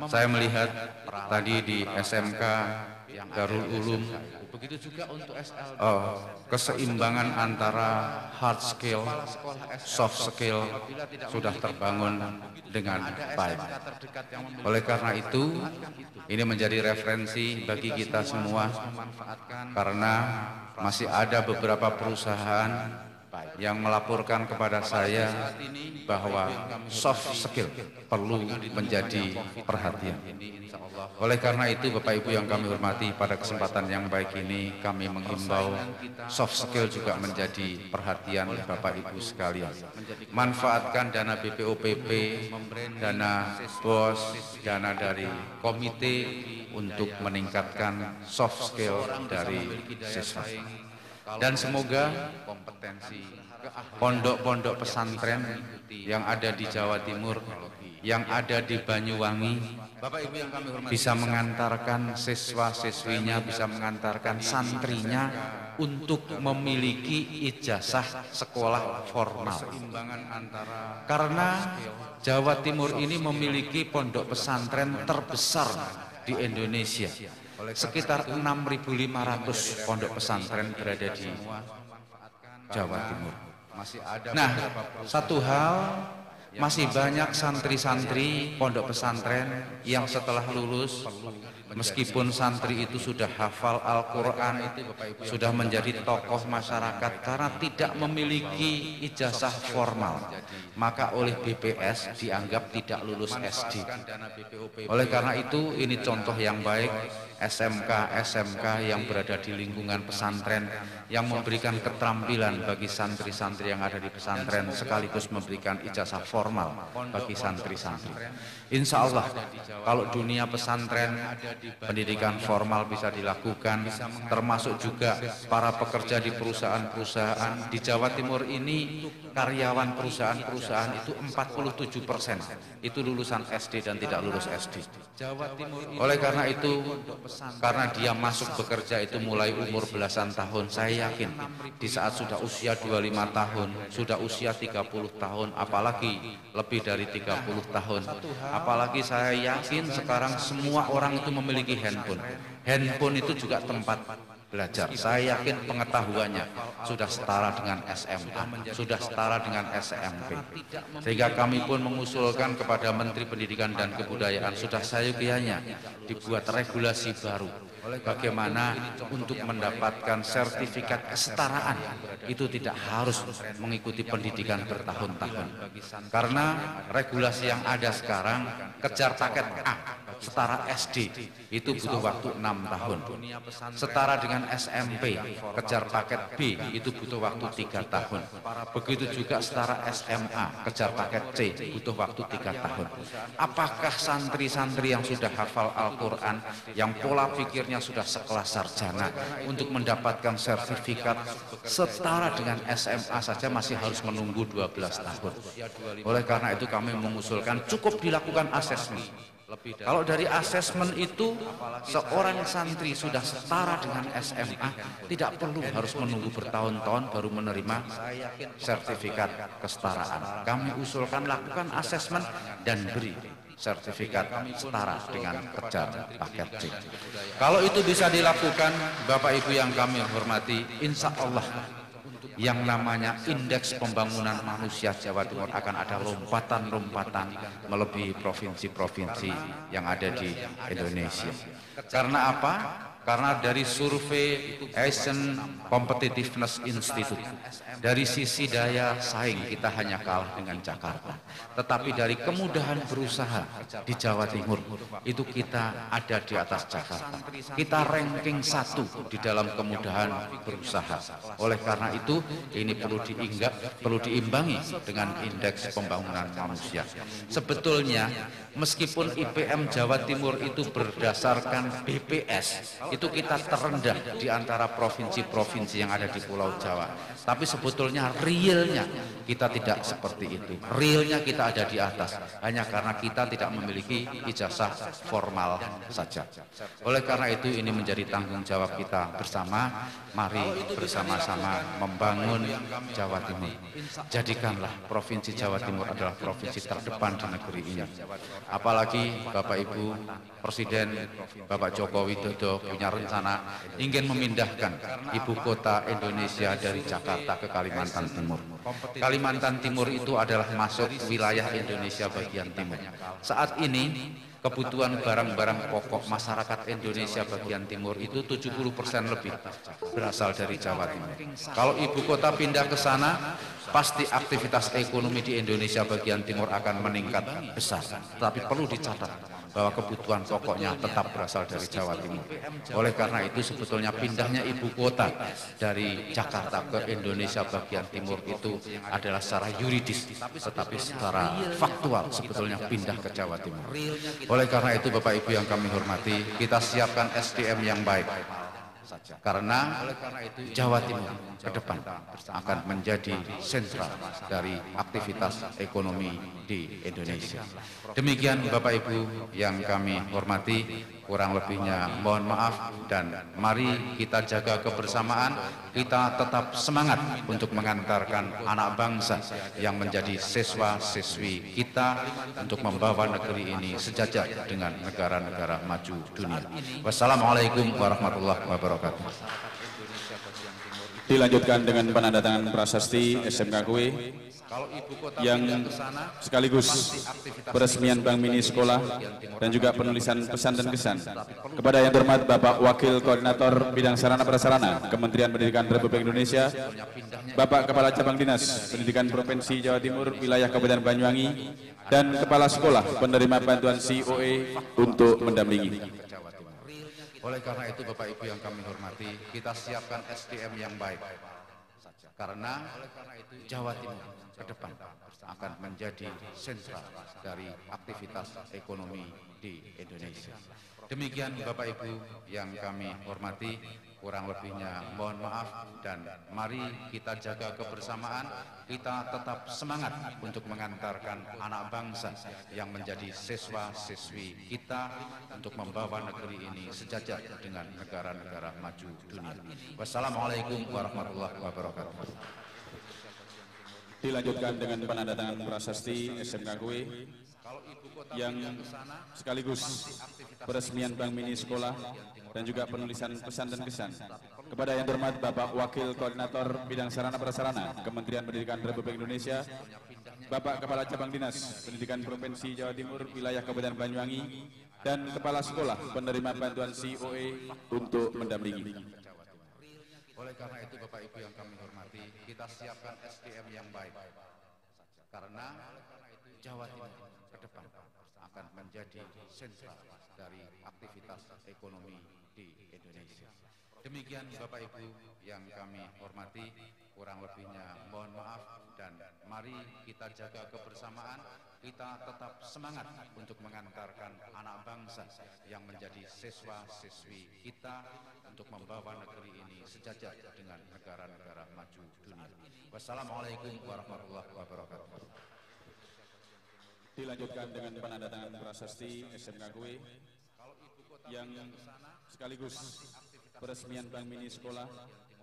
saya melihat tadi di SMK Darul Ulum, begitu juga untuk keseimbangan antara hard skill, soft skill sudah terbangun dengan baik. Oleh karena itu, ini menjadi referensi bagi kita semua, karena masih ada beberapa perusahaan yang melaporkan kepada saya bahwa soft skill perlu menjadi perhatian. Oleh karena itu Bapak Ibu yang kami hormati, pada kesempatan yang baik ini kami menghimbau soft skill juga menjadi perhatian Bapak Ibu sekalian. Manfaatkan dana BPOPP, dana BOS, dana dari komite untuk meningkatkan soft skill dari siswa. Dan semoga kompetensi pondok-pondok pesantren yang ada di Jawa Timur, yang ada di Banyuwangi, bisa mengantarkan siswa-siswinya, bisa mengantarkan santrinya untuk memiliki ijazah sekolah formal. Karena Jawa Timur ini memiliki pondok pesantren terbesar di Indonesia. Sekitar 6.500 pondok pesantren berada di Jawa Timur. Nah, satu hal masih banyak santri-santri pondok pesantren yang setelah lulus, meskipun santri itu sudah hafal Al-Quran, sudah menjadi tokoh masyarakat, karena tidak memiliki ijazah formal, maka oleh BPS dianggap tidak lulus SD. Oleh karena itu, ini contoh yang baik, SMK yang berada di lingkungan pesantren yang memberikan keterampilan bagi santri-santri yang ada di pesantren, sekaligus memberikan ijazah formal bagi santri-santri. Insya Allah, kalau dunia pesantren, pendidikan formal bisa dilakukan, termasuk juga para pekerja di perusahaan-perusahaan. Di Jawa Timur ini, karyawan perusahaan-perusahaan itu 47% itu lulusan SD dan tidak lulus SD. Oleh karena itu, karena dia masuk bekerja itu mulai umur belasan tahun, saya yakin di saat sudah usia 25 tahun, sudah usia 30 tahun, apalagi lebih dari 30 tahun, apalagi saya yakin sekarang semua orang itu memiliki handphone. Handphone itu juga tempat belajar. Saya yakin pengetahuannya sudah setara dengan SMA, sudah setara dengan SMP. Sehingga kami pun mengusulkan kepada Menteri Pendidikan dan Kebudayaan, sudah sayukianya dibuat regulasi baru. Bagaimana untuk mendapatkan sertifikat kesetaraan itu tidak harus mengikuti pendidikan bertahun-tahun. Karena regulasi yang ada sekarang, kejar paket A setara SD itu butuh waktu 6 tahun. Setara dengan SMP, kejar paket B itu butuh waktu 3 tahun. Begitu juga setara SMA, kejar paket C butuh waktu 3 tahun. Apakah santri-santri yang sudah hafal Al-Quran, yang pola pikirnya sudah sekelas sarjana, untuk mendapatkan sertifikat setara dengan SMA saja masih harus menunggu 12 tahun. Oleh karena itu kami mengusulkan cukup dilakukan asesmen. Kalau dari asesmen itu seorang santri sudah setara dengan SMA, tidak perlu harus menunggu bertahun-tahun baru menerima sertifikat kesetaraan. Kami usulkan lakukan asesmen dan beri sertifikat setara dengan kejar paket C. Kalau itu bisa dilakukan, Bapak Ibu yang kami hormati, insya Allah yang namanya indeks pembangunan manusia Jawa Timur akan ada lompatan-lompatan melebihi provinsi-provinsi yang ada di Indonesia. Karena apa? Karena dari survei Asian Competitiveness Institute, dari sisi daya saing kita hanya kalah dengan Jakarta. Tetapi dari kemudahan berusaha di Jawa Timur, itu kita ada di atas Jakarta. Kita ranking 1 di dalam kemudahan berusaha. Oleh karena itu, ini perlu diimbangi dengan indeks pembangunan manusia. Sebetulnya, meskipun IPM Jawa Timur itu berdasarkan BPS, itu kita terendah di antara provinsi-provinsi yang ada di Pulau Jawa. Tapi sebetulnya realnya kita tidak seperti itu. Realnya kita ada di atas, hanya karena kita tidak memiliki ijazah formal saja. Oleh karena itu ini menjadi tanggung jawab kita bersama. Mari bersama-sama membangun Jawa Timur. Jadikanlah Provinsi Jawa Timur adalah provinsi terdepan di negeri ini. Apalagi Bapak Ibu Presiden Bapak Joko Widodo punya rencana ingin memindahkan ibu kota Indonesia dari Jakarta ke Kalimantan Timur. Kalimantan Timur itu adalah masuk wilayah Indonesia bagian timur. Saat ini kebutuhan barang-barang pokok masyarakat Indonesia bagian timur itu 70% lebih berasal dari Jawa Timur. Kalau ibu kota pindah ke sana, pasti aktivitas ekonomi di Indonesia bagian timur akan meningkat besar. Tapi perlu dicatat bahwa kebutuhan pokoknya tetap berasal dari Jawa Timur. Oleh karena itu sebetulnya pindahnya ibu kota dari Jakarta ke Indonesia bagian timur itu adalah secara yuridis, tetapi secara faktual sebetulnya pindah ke Jawa Timur. Oleh karena itu Bapak Ibu yang kami hormati, kita siapkan SDM yang baik. Karena Jawa Timur ke depan akan menjadi sentra dari aktivitas ekonomi di Indonesia. Demikian Bapak Ibu yang kami hormati, kurang lebihnya mohon maaf, dan mari kita jaga kebersamaan, kita tetap semangat untuk mengantarkan anak bangsa yang menjadi siswa-siswi kita untuk membawa negeri ini sejajar dengan negara-negara maju dunia. Wassalamualaikum warahmatullahi wabarakatuh. Dilanjutkan dengan penandatangan prasasti SMK Kue yang sekaligus peresmian Bank Mini Sekolah dan juga penulisan pesan dan kesan kepada yang terhormat Bapak Wakil Koordinator Bidang Sarana Prasarana Kementerian Pendidikan Republik Indonesia, Bapak Kepala Cabang Dinas Pendidikan Provinsi Jawa Timur Wilayah Kabupaten Banyuwangi, dan Kepala Sekolah penerima bantuan COE untuk mendampingi. Oleh karena itu Bapak Ibu yang kami hormati, kita siapkan SDM yang baik. Karena Jawa Timur ke depan akan menjadi sentra dari aktivitas ekonomi di Indonesia. Demikian Bapak Ibu yang kami hormati, kurang lebihnya mohon maaf dan mari kita jaga kebersamaan, kita tetap semangat untuk mengantarkan anak bangsa yang menjadi siswa-siswi kita untuk membawa negeri ini sejajar dengan negara-negara maju dunia. Wassalamualaikum warahmatullahi wabarakatuh. Dilanjutkan dengan penandatangan prasasti SMK Kue yang sekaligus peresmian Bank Mini Sekolah dan juga penulisan pesan dan kesan kepada yang terhormat Bapak Wakil Koordinator Bidang Sarana Prasarana Kementerian Pendidikan Republik Indonesia, Bapak Kepala Cabang Dinas Pendidikan Provinsi Jawa Timur Wilayah Kabupaten Banyuwangi, dan Kepala Sekolah penerima bantuan COE untuk mendampingi. Oleh karena itu Bapak Ibu yang kami hormati, kita siapkan SDM yang baik. Karena Jawa Timur ke depan akan menjadi sentra dari aktivitas ekonomi di Indonesia. Demikian Bapak Ibu yang kami hormati, kurang lebihnya mohon maaf dan mari kita jaga kebersamaan, kita tetap semangat untuk mengantarkan anak bangsa yang menjadi siswa-siswi kita untuk membawa negeri ini sejajar dengan negara-negara maju dunia. Wassalamualaikum warahmatullahi wabarakatuh. Dilanjutkan dengan penandatangan prasasti SMK Kue yang sekaligus peresmian Bank Mini Sekolah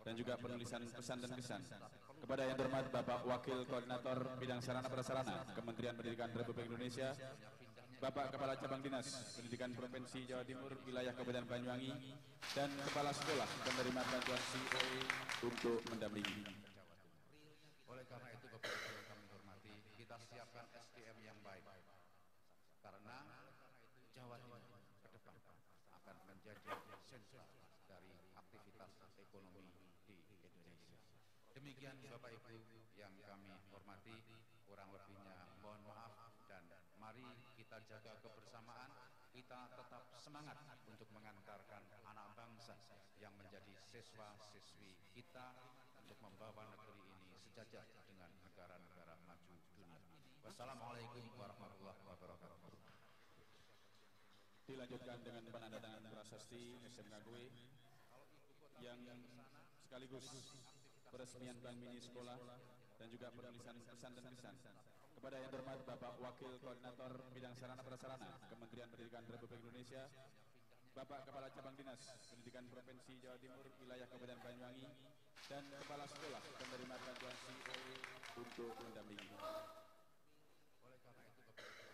dan juga penulisan pesan dan kesan kepada yang terhormat Bapak Wakil Koordinator Bidang Sarana Prasarana Kementerian Pendidikan Republik Indonesia, Bapak Kepala Cabang Dinas Pendidikan Provinsi Jawa Timur Wilayah Kabupaten Banyuwangi, dan Kepala Sekolah penerima bantuan COE untuk mendampingi. Oleh karena itu Bapak Ibu yang kami hormati, kita siapkan SDM yang baik. Karena Jawa Timur ke depan akan menjadi sentra dari aktivitas ekonomi di Indonesia. Demikian Bapak Ibu yang kami hormati, kurang lebihnya mohon maaf dan mari kita jaga kebersamaan, kita tetap semangat untuk mengantarkan anak bangsa yang menjadi siswa-siswi kita untuk membawa negeri ini sejajar dengan negara-negara maju dunia. Wassalamualaikum warahmatullahi wabarakatuh. Dilanjutkan dengan penandatangan prasasti SMK Kue yang sekaligus peresmian Bank Mini Sekolah dan juga penulisan pesan dan kesan kepada yang terhormat Bapak Wakil Koordinator Bidang Sarana Prasarana Kementerian Pendidikan Republik Indonesia, Bapak Kepala Cabang Dinas Pendidikan Provinsi Jawa Timur Wilayah Kabupaten Banyuwangi, dan Kepala Sekolah penerima bantuan COE untuk mendampingi. Oleh karena itu Bapak Ibu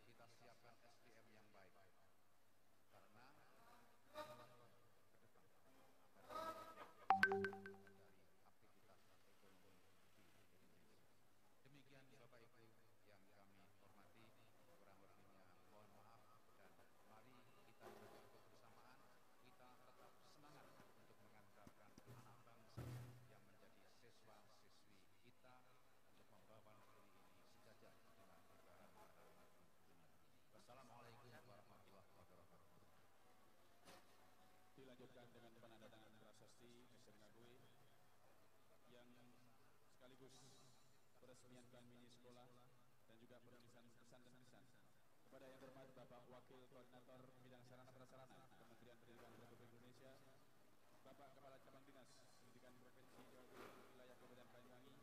kita siapkan SDM yang baik. Karena demikian Bapak Ibu yang kami hormati, kurang lebihnya mohon maaf dan mari kita jaga kebersamaan, kita tetap semangat untuk mengantarkan anak bangsa yang menjadi siswa-siswi kita untuk membawa negeri ini sejajar dengan negara-negara maju dunia. Wassalamualaikum warahmatullahi wabarakatuh. Dilanjutkan dengan penandatangan prasasti SMK Kue yang sekaligus peresmian Bank Mini Sekolah dan juga penulisan pesan dan kesan kepada yang terhormat Bapak Wakil Koordinator Bidang Sarana Prasarana Kementerian Pendidikan Republik Indonesia, Bapak Kepala Cabang Dinas Pendidikan Provinsi Jawa Timur Wilayah Kabupaten Banyuwangi,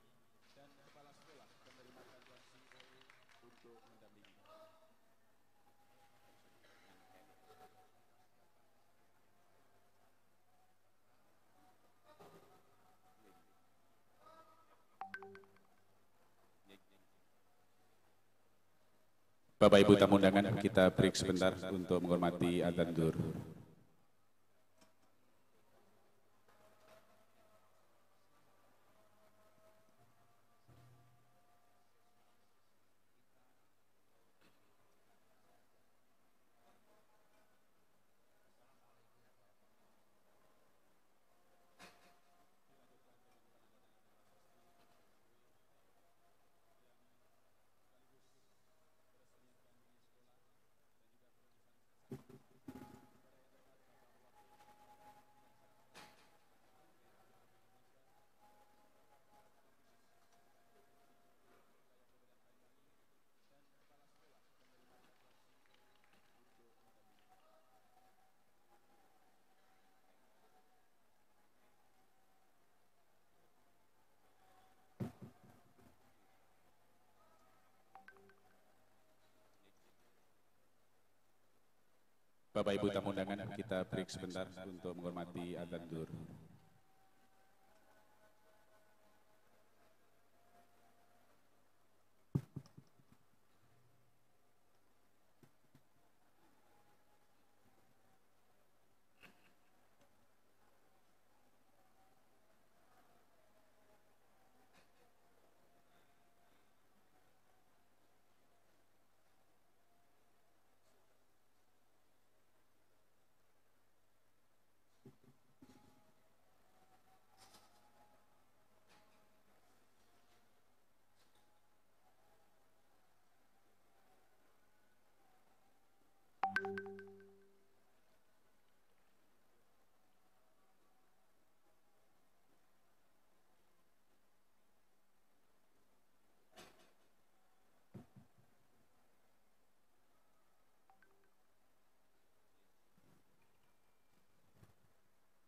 dan Kepala Sekolah penerima bantuan COE untuk mendampingi. Bapak Ibu tamu undangan, kita break sebentar untuk menghormati adzan zuhur. Bapak Ibu tamu undangan, kita break sebentar untuk menghormati adzan zuhur.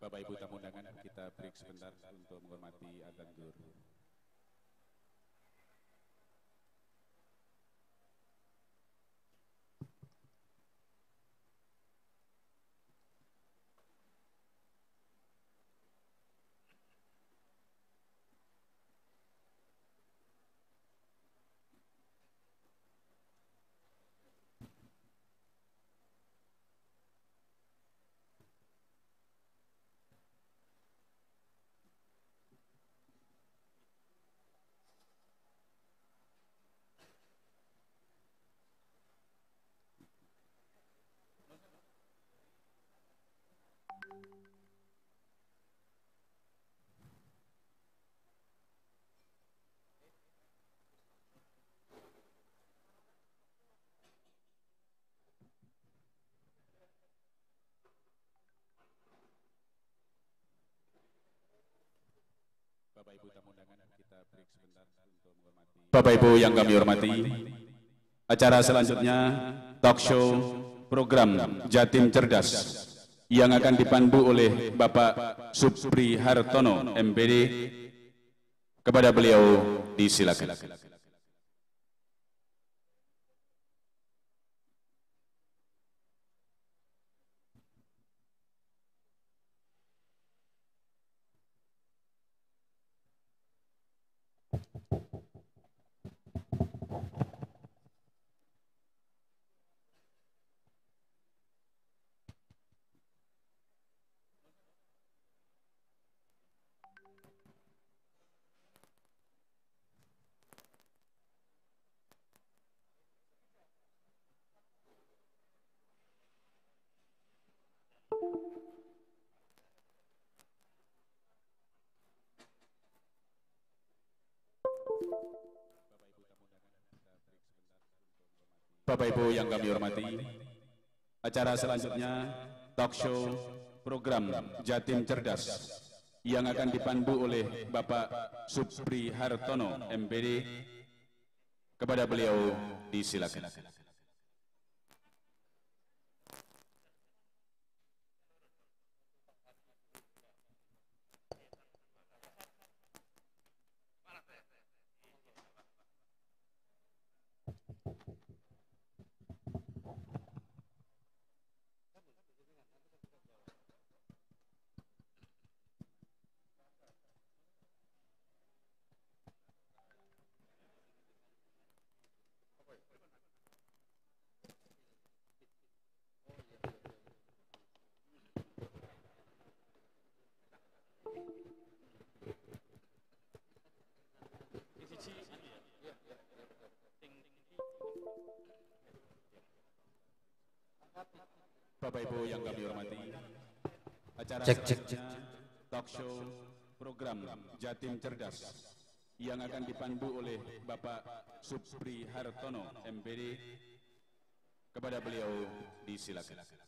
Bapak Ibu tamu undangan, kita break sebentar untuk menghormati adzan zuhur. Bapak Ibu tamu undangan, kita break sebentar untuk menghormati. Bapak Ibu yang kami hormati, acara selanjutnya talk show program Jatim Cerdas yang akan dipandu oleh Bapak Supri Hartono MPD. Kepada beliau disilakan. Bapak Ibu yang kami hormati, acara selanjutnya talk show program Jatim Cerdas yang akan dipandu oleh Bapak Supri Hartono MPD. Kepada beliau disilakan. Bapak Ibu yang kami hormati, acara selanjutnya talk show program Jatim Cerdas yang akan dipandu oleh Bapak Supri Hartono MPD. Kepada beliau disilakan.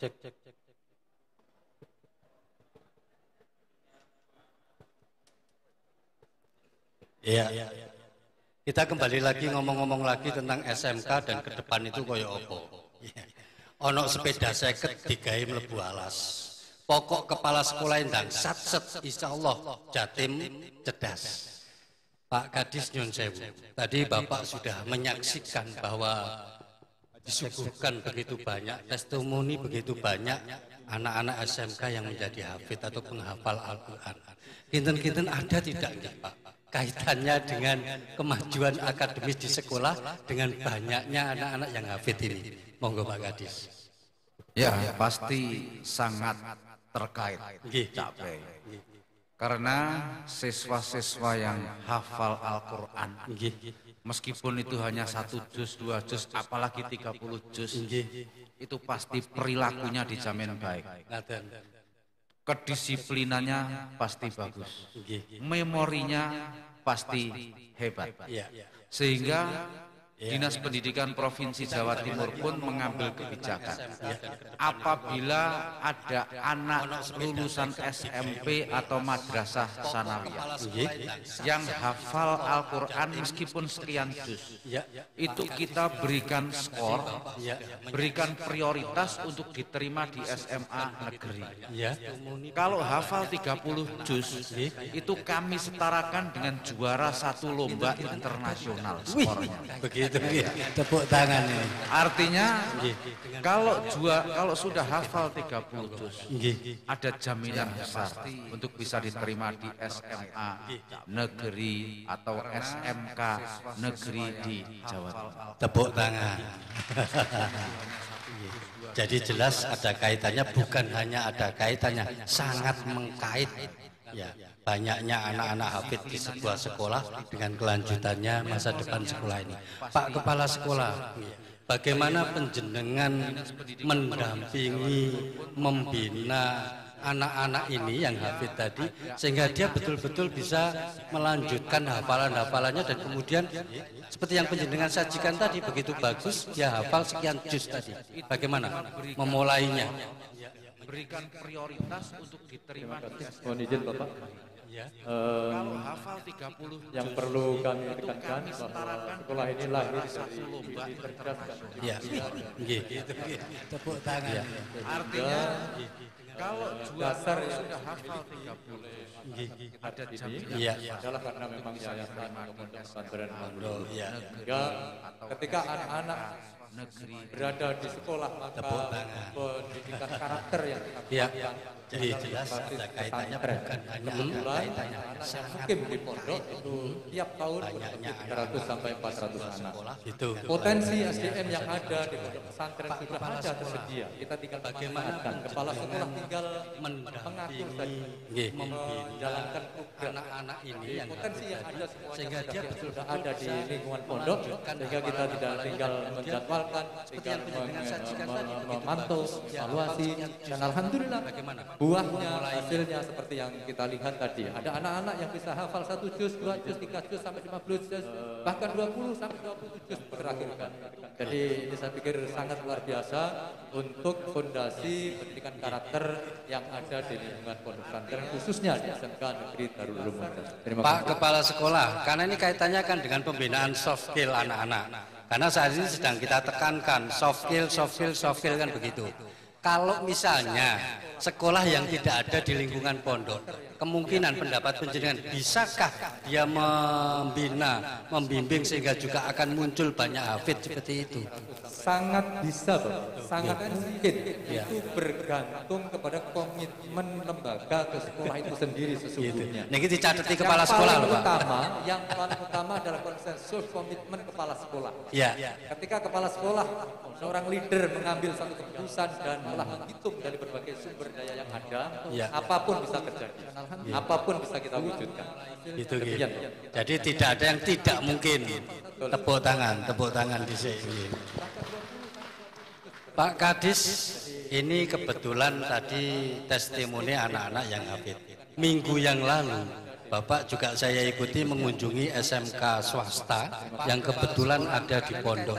Cek, cek, cek. Iya. Kita kembali lagi ngomong-ngomong lagi tentang SMK dan ke depan itu koyo opo. Ono sepeda seket digawe mlebu alas. Pokok kepala sekolah endang sat-set insyaallah Jatim cerdas. Pak Kadis nyun sewu. Tadi Bapak sudah menyaksikan bahwa disuguhkan begitu banyak testimoni, begitu banyak anak-anak SMK yang menjadi hafid atau penghafal Al-Quran. Kinten-kinten ada tidak Pak kaitannya dengan kemajuan akademis di sekolah dengan banyaknya anak-anak yang hafid ini? Monggo Pak Kadis. Ya, pasti sangat terkait. Capek. Karena siswa-siswa yang hafal Al-Quran, meskipun itu hanya 1 juz, 2 juz, apalagi 30 juz, itu pasti perilakunya dijamin baik. Kedisiplinannya pasti bagus, memorinya pasti hebat, sehingga Dinas Pendidikan Provinsi Jawa Timur pun mengambil kebijakan apabila ada anak lulusan SMP atau madrasah sanawiyah yang hafal Al-Quran meskipun sekian juz, itu kita berikan skor, berikan prioritas untuk diterima di SMA negeri. Kalau hafal 30 juz, itu kami setarakan dengan juara 1 lomba internasional skornya. Begitu. Tepuk tangan ini. Artinya kalau sudah hafal 30 juz, ada jaminan besar untuk bisa diterima di SMA negeri atau SMK negeri di Jawa Timur. Tepuk tangan. Jadi jelas ada kaitannya, bukan hanya ada kaitannya, sangat mengkait. Ya, banyaknya anak-anak hafid di sebuah sekolah dengan kelanjutannya masa depan sekolah ini. Pak Kepala Sekolah, bagaimana penjenengan mendampingi, membina anak-anak ini yang hafid tadi sehingga dia betul-betul bisa melanjutkan hafalan-hafalannya dan kemudian seperti yang penjenengan sajikan tadi begitu bagus, dia hafal sekian juz tadi. Bagaimana memulainya? Berikan prioritas untuk diterima di SMA. Mohon izin Bapak. Kalau hafal 30 yang perlu kami tekankan bahwa sekolah ini lahir dari cerdas dan tepuk tangan. Artinya kalau dasar sudah hafal 30 ada jaminan adalah karena memang yayasan pondok pesantren sehingga ketika anak-anak negeri berada di sekolah maka pendidikan karakter yang jadi jelas ada kaitannya, bukan hanya kaitannya sangat di pondok itu tiap tahun banyaknya 300 sampai 400 anak. Itu potensi SDM yang ada di pondok pesantren sudah ada tersedia. Kita tinggal memanfaatkan. Kepala sekolah tinggal mengatur tadi, menjalankan program anak-anak ini yang potensi yang ada sehingga dia betul sudah ada di lingkungan pondok, sehingga kita tidak tinggal menjadwalkan, tinggal memantau, evaluasi, dan alhamdulillah buahnya, hasilnya seperti yang kita lihat tadi. Ada anak-anak yang bisa hafal 1 juz, 2 juz, 3 juz, sampai 15 juz, bahkan 20 sampai 27 juz terakhir. Jadi ini saya pikir sangat luar biasa untuk fondasi pendidikan karakter yang ada di lingkungan pondok pesantren, khususnya di SMK Negeri Darul Ulum Muncar. Pak Kepala Sekolah, karena ini kaitannya kan dengan pembinaan soft skill anak-anak. Karena saat ini sedang kita tekankan soft skill kan begitu. Kalau misalnya sekolah yang tidak ada di lingkungan pondok, kemungkinan pendapat penjenengan bisakah dia membina, membimbing sehingga juga akan muncul banyak hafid seperti itu? Sangat bisa, Bapak. Sangat mungkin. Itu bergantung kepada komitmen lembaga ke sekolah itu sendiri sesungguhnya. Ini dicatat di kepala sekolah loh, Pak. Yang paling utama adalah konsensus komitmen kepala sekolah. Ya. Ketika kepala sekolah, seorang leader mengambil satu keputusan dan telah menghitung dari berbagai sumber daya yang ada, apapun bisa terjadi, apapun bisa kita wujudkan. Itu gitu. Jadi tidak ada yang tidak mungkin. Tepuk tangan di sini. Pak Kadis, ini kebetulan tadi testimoni anak-anak yang hafid. Minggu yang lalu Bapak juga saya ikuti mengunjungi SMK swasta yang kebetulan ada di pondok.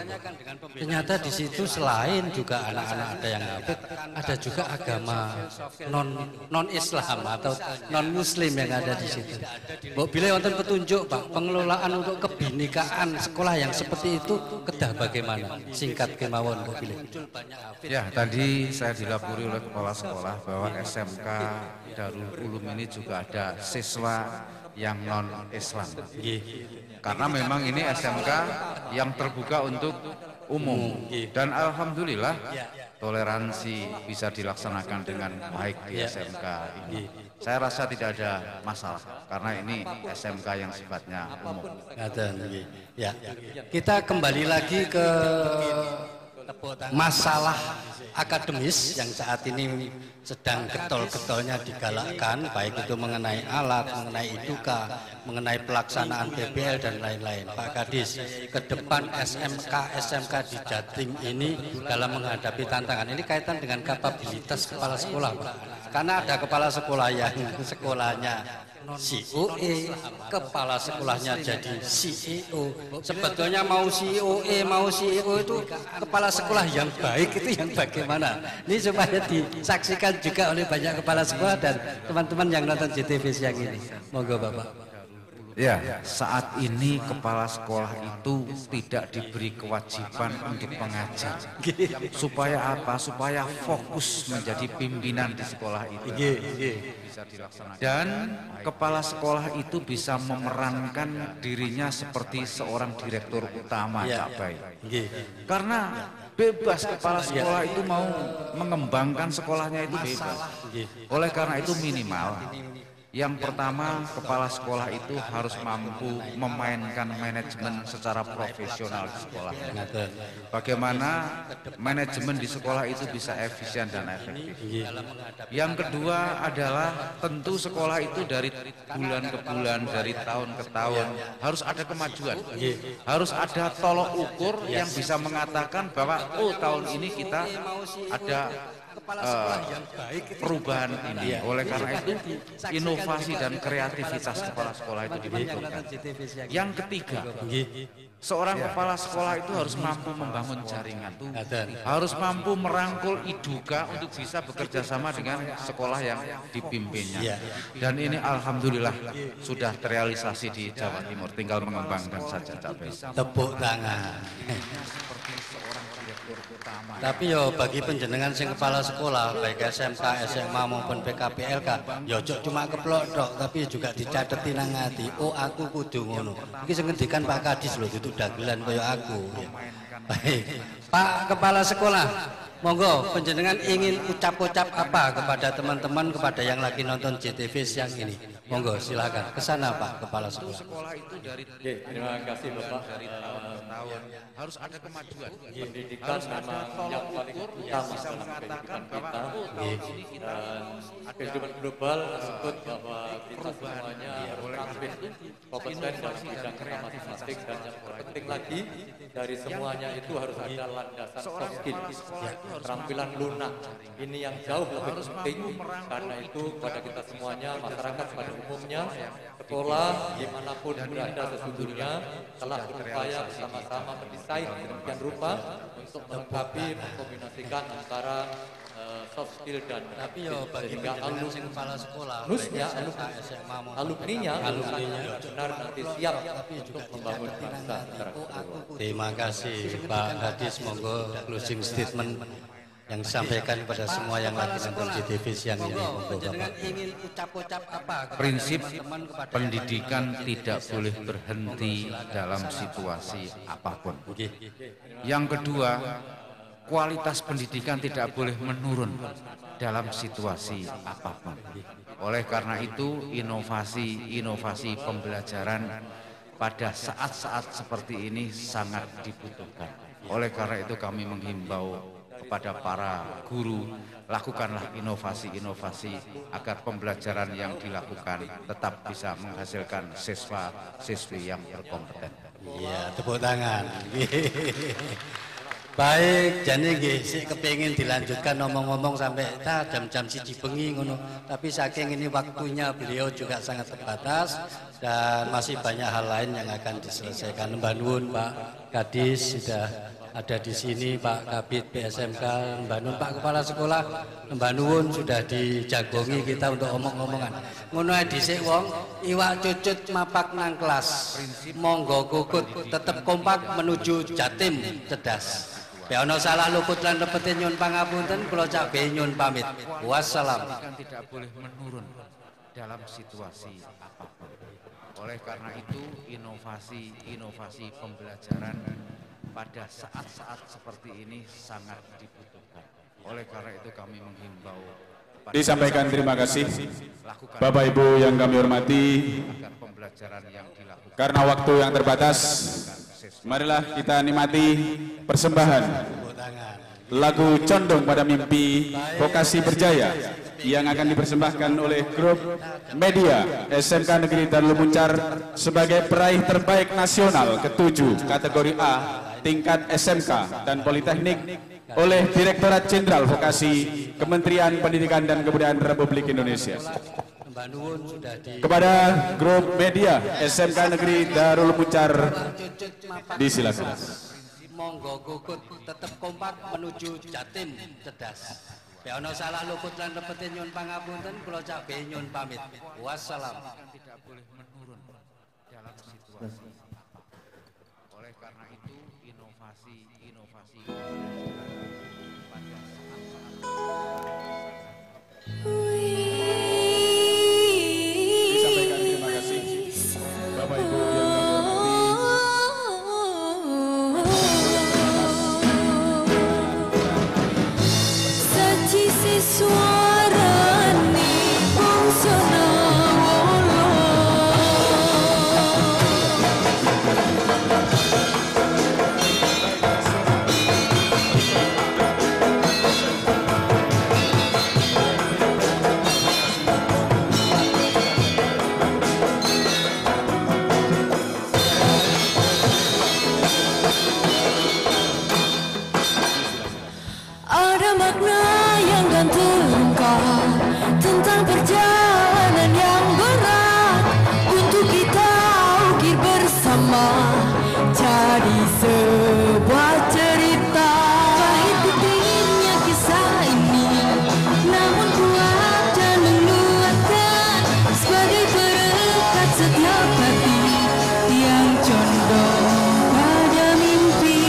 Ternyata di situ selain juga anak-anak ada yang hafid, ada juga agama non Islam atau non Muslim yang ada di situ. Mbok bila wonten petunjuk Pak pengelolaan untuk kebinekaan sekolah yang seperti itu kedah bagaimana? Singkat kemawon Mbok bila. Ya, tadi saya dilapori oleh kepala sekolah bahwa SMK Darul Ulum ini juga ada siswa yang non-Islam. Karena memang ini SMK yang terbuka untuk umum. Dan alhamdulillah toleransi bisa dilaksanakan dengan baik di SMK ini. Saya rasa tidak ada masalah karena ini SMK yang sifatnya umum. Ya, kita kembali lagi ke masalah akademis yang saat ini sedang getol-getolnya digalakkan, baik itu mengenai alat, mengenai iduka, mengenai pelaksanaan PBL dan lain-lain. Pak Kadis, ke depan SMK di Jatim ini dalam menghadapi tantangan ini kaitan dengan kapabilitas kepala sekolah, Pak. Karena ada kepala sekolah yang sekolahnya COE, kepala sekolahnya jadi CEO. Sebetulnya mau COE, mau CEO itu kepala sekolah yang baik itu yang bagaimana? Ini supaya disaksikan juga oleh banyak kepala sekolah dan teman-teman yang nonton JTV siang ini. Monggo Bapak. Ya, saat ini kepala sekolah itu tidak diberi kewajiban untuk mengajar. Supaya apa? Supaya fokus menjadi pimpinan di sekolah itu. Bisa dilaksanakan. Dan kepala sekolah itu bisa memerankan dirinya seperti seorang direktur utama Cak Bay. Karena bebas kepala sekolah itu mau mengembangkan sekolahnya itu bebas. Oleh karena itu minimal yang pertama, kepala sekolah itu harus mampu memainkan manajemen secara profesional di sekolah. Bagaimana manajemen di sekolah itu bisa efisien dan efektif. Yang kedua adalah tentu sekolah itu dari bulan ke bulan, dari tahun ke tahun harus ada kemajuan. Harus ada tolok ukur yang bisa mengatakan bahwa oh tahun ini kita ada perubahan ini. Oleh karena itu inovasi dan kreativitas kepala sekolah itu dibutuhkan. Yang ketiga, seorang kepala sekolah itu harus mampu membangun jaringan, harus mampu merangkul iduka untuk bisa bekerja sama dengan sekolah yang dipimpinnya. Dan ini alhamdulillah sudah terrealisasi di Jawa Timur, tinggal mengembangkan saja. Tepuk tangan. Tapi yo bagi penjenengan sing kepala sekolah baik SMK, SMA maupun PKPLK yo cuma keplok dok, tapi juga dicateti nang ati. Oh aku kudu ngono. Iki sing ngendikan Pak Kadis lho, itu dagelan kaya aku. Baik, Pak Kepala Sekolah, monggo penjenengan ingin ucap-ucap apa kepada teman-teman, kepada yang lagi nonton JTV siang ini? Monggo silakan ke sana Pak Kepala Sekolah. Itu dari terima kasih Bapak. Dari tahun ke tahun harus ada kemajuan. Pendidikan memang yang paling utama dalam kehidupan kita. Dan kehidupan global menyebut bahwa kita semuanya harus tampil kompeten dalam bidang masing-masing, dan yang terpenting lagi dari semuanya itu harus ada landasan soft skill, keterampilan lunak. Ini yang jauh lebih penting karena itu pada kita semuanya, masyarakat pada umumnya, sekolah dimanapun berada sesungguhnya telah berupaya bersama-sama mendesain sedemikian rupa untuk melengkapi, mengkombinasikan antara soft skill dan tapi yo bagi penjenengan sing kepala sekolah, alumninya benar nanti siap untuk membangun bangsa. Terima kasih Pak Kadis, monggo closing statement yang disampaikan kepada semua yang lagi nonton JTV siang ini. Prinsip pendidikan tidak boleh berhenti dalam situasi apapun. Yang kedua, kualitas pendidikan tidak boleh menurun dalam situasi apapun. Oleh karena itu, inovasi pembelajaran pada saat-saat seperti ini sangat dibutuhkan. Oleh karena itu kami menghimbau kepada para guru, lakukanlah inovasi-inovasi agar pembelajaran yang dilakukan tetap bisa menghasilkan siswa-siswi yang berkompeten. Iya, tepuk tangan. Baik, jadi nggih sik kepengin dilanjutkan ngomong-ngomong sampai jam-jam 1 bengi ngono. Tapi saking ini waktunya beliau juga sangat terbatas dan masih banyak hal lain yang akan diselesaikan. Mbah nuwun Pak Kadis sudah ada di sini, Pak Kabid PSMK, Mbah nuwun Pak Kepala Sekolah, Mbah nuwun sudah dijagongi kita untuk omong-omongan. Ngono ae dhisik wong, iwak cucut mapak nang kelas. Monggo kukut tetep kompak menuju Jatim cerdas. Ya ono salah luput lan lepete nyun pangapunten, kula cak be nyun pamit. Wassalam. Tidak boleh menurun dalam situasi apapun. Oleh karena itu inovasi pembelajaran pada saat-saat seperti ini sangat dibutuhkan. Oleh karena itu kami menghimbau disampaikan terima kasih Bapak Ibu yang kami hormati. Pembelajaran yang dilakukan karena waktu yang terbatas, marilah kita nikmati persembahan lagu Condong Pada Mimpi Vokasi Berjaya yang akan dipersembahkan oleh grup media SMK Negeri Darul Muncar sebagai peraih terbaik nasional ke-7 kategori A tingkat SMK dan Politeknik oleh Direktorat Jenderal Vokasi Kementerian Pendidikan dan Kebudayaan Republik Indonesia. Kepada grup media SMK Negeri Darul Muncar disilakan. Monggo kukut tetap kompak menuju Jatim cerdas. Ya ono salah luput lan lepete nyun pangapunten, kula cak be nyun pamit. Wassalam. tidak boleh menurun dalam situasi apapun. Oleh karena itu inovasi pada disampaikan terima kasih Bapak Ibu yang kami Ada makna yang dan terungkap tentang perjalanan yang berat untuk kita ukir bersama jadi sebuah cerita. Pahit pedihnya kisah ini, namun kuat dan menguatkan sebagai perekat setiap hati yang condong pada mimpi.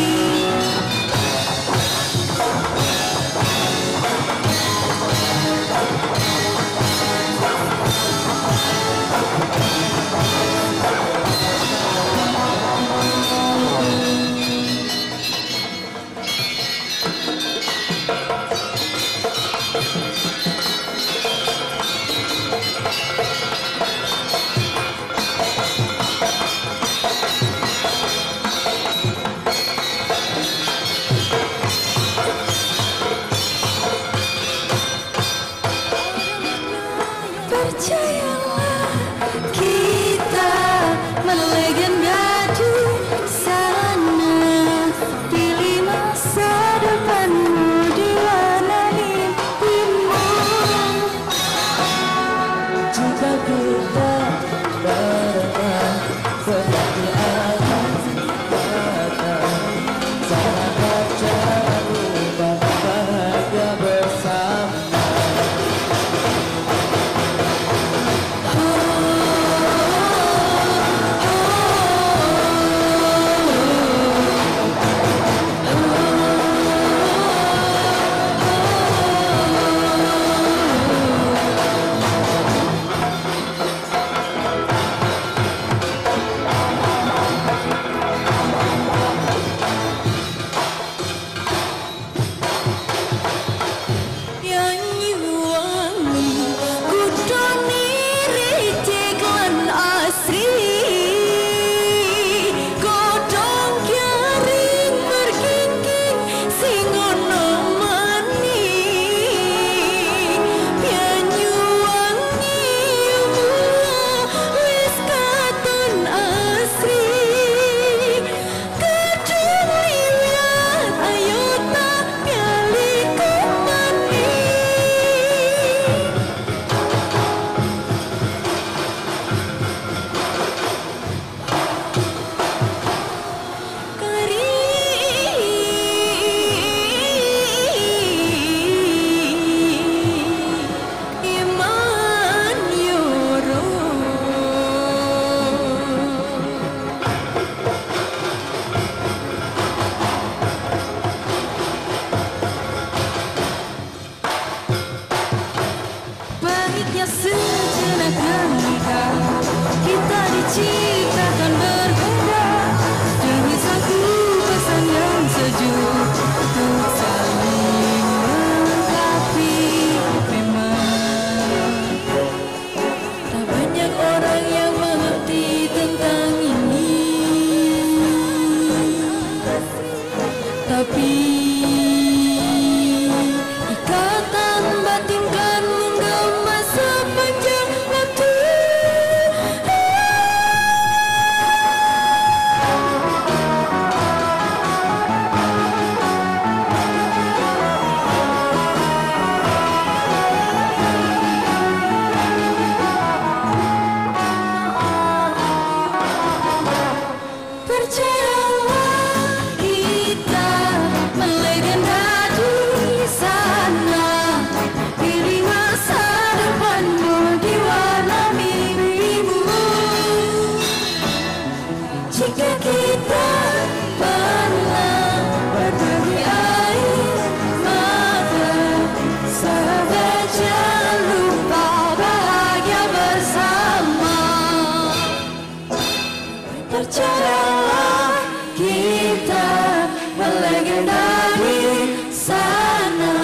ciptakan berbeda demi satu pesan yang sejuk untuk saling melengkapi. Memang tak banyak orang yang mengerti tentang ini, tapi ikatan batin kan menggema sepanjang waktu. Percayalah kita melegenda di sana, pilih masa depanmu di warna mimpimu. Jika kita pernah berbagi air mata, sahabat jangan lupa bahagia bersama. Percayalah kita melegenda di sana,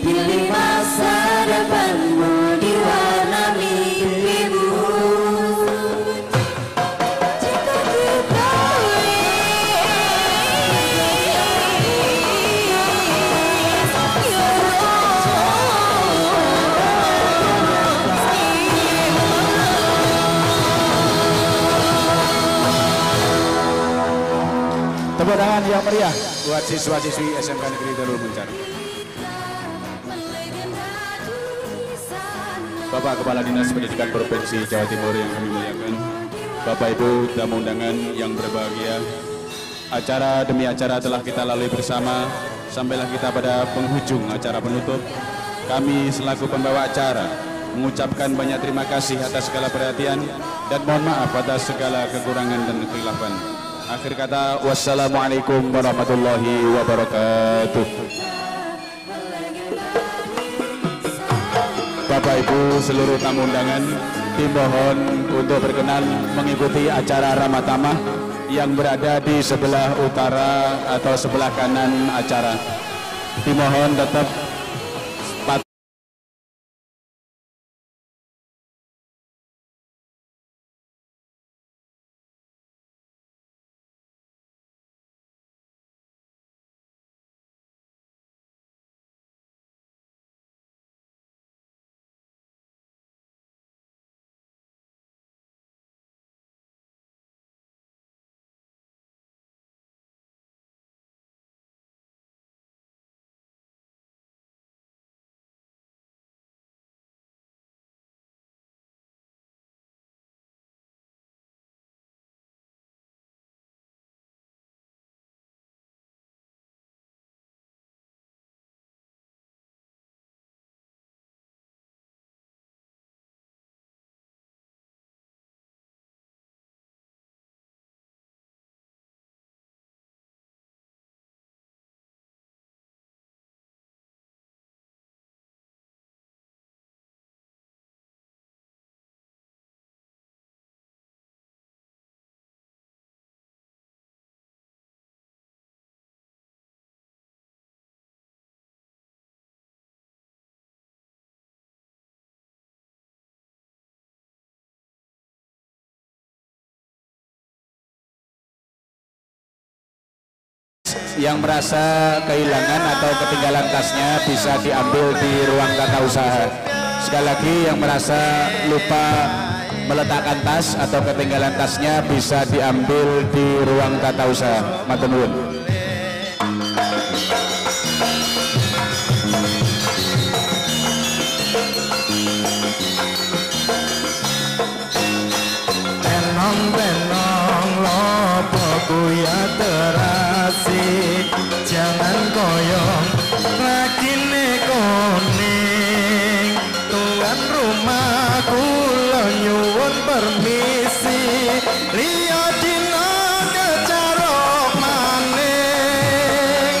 pilih masa depanmu di warna mimpimu. Jika kita Tepuk tangan yang meriah buat siswa-siswi SMK Negeri Darul Muncar. Bapak Kepala Dinas Pendidikan Provinsi Jawa Timur yang kami muliakan, Bapak Ibu tamu undangan yang berbahagia, acara demi acara telah kita lalui bersama, sampailah kita pada penghujung acara penutup. Kami selaku pembawa acara mengucapkan banyak terima kasih atas segala perhatian dan mohon maaf atas segala kekurangan dan kekhilafan. Akhir kata, wassalamualaikum warahmatullahi wabarakatuh. Bapak Ibu seluruh tamu undangan dimohon untuk berkenan mengikuti acara ramah tamah yang berada di sebelah utara atau sebelah kanan acara. Dimohon tetap yang merasa kehilangan atau ketinggalan tasnya bisa diambil di ruang tata usaha. Sekali lagi yang merasa lupa meletakkan tas atau ketinggalan tasnya bisa diambil di ruang tata usaha. Matur nuwun. Tenong-tenong lopo kuya terasi, jangan koyong lakine kuning. Tuan rumah kula nyuwun permisi, liya dina kecarok maning.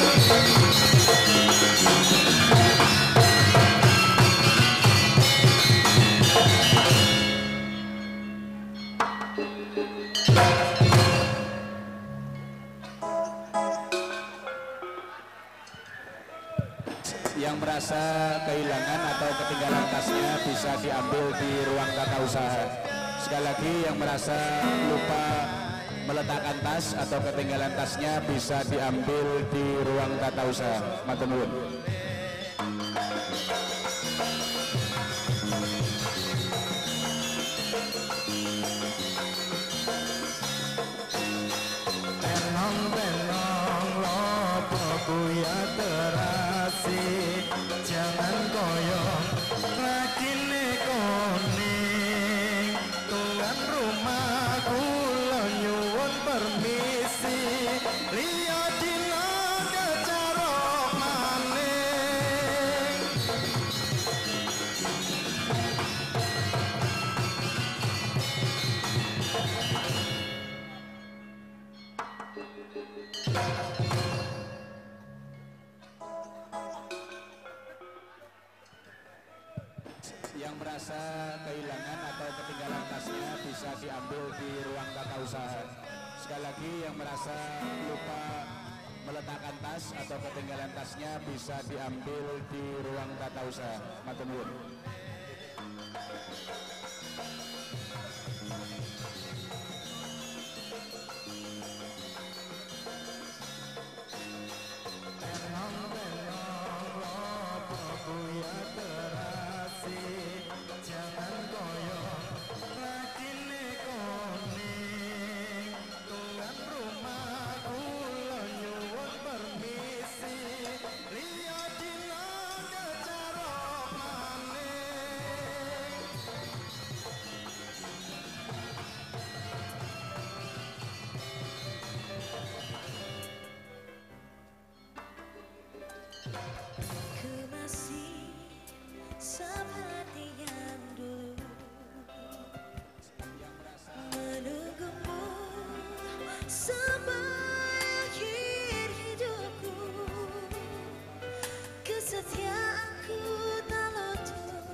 merasa kehilangan atau ketinggalan tasnya bisa diambil di ruang tata usaha. Sekali lagi yang merasa lupa meletakkan tas atau ketinggalan tasnya bisa diambil di ruang tata usaha. Matur nuwun. Tenang-tenang lopo kuya terasi, jangan koyong rakine koning. Tuan rumah kula nyuwun permisi, liya dina kecarok maning. Yang merasa kehilangan atau ketinggalan tasnya bisa diambil di ruang tata usaha. Sekali lagi yang merasa lupa meletakkan tas atau ketinggalan tasnya bisa diambil di ruang tata usaha. Matur nuwun. Tenang-tenang lopo kuya terasi, jangan koyong rakine koning. Tuan rumah kula nyuwun permisi, liya dina kecarok maning. Ku masih seperti yang dulu menunggumu sebagai hidupku. Kesetiaanku tak luntur,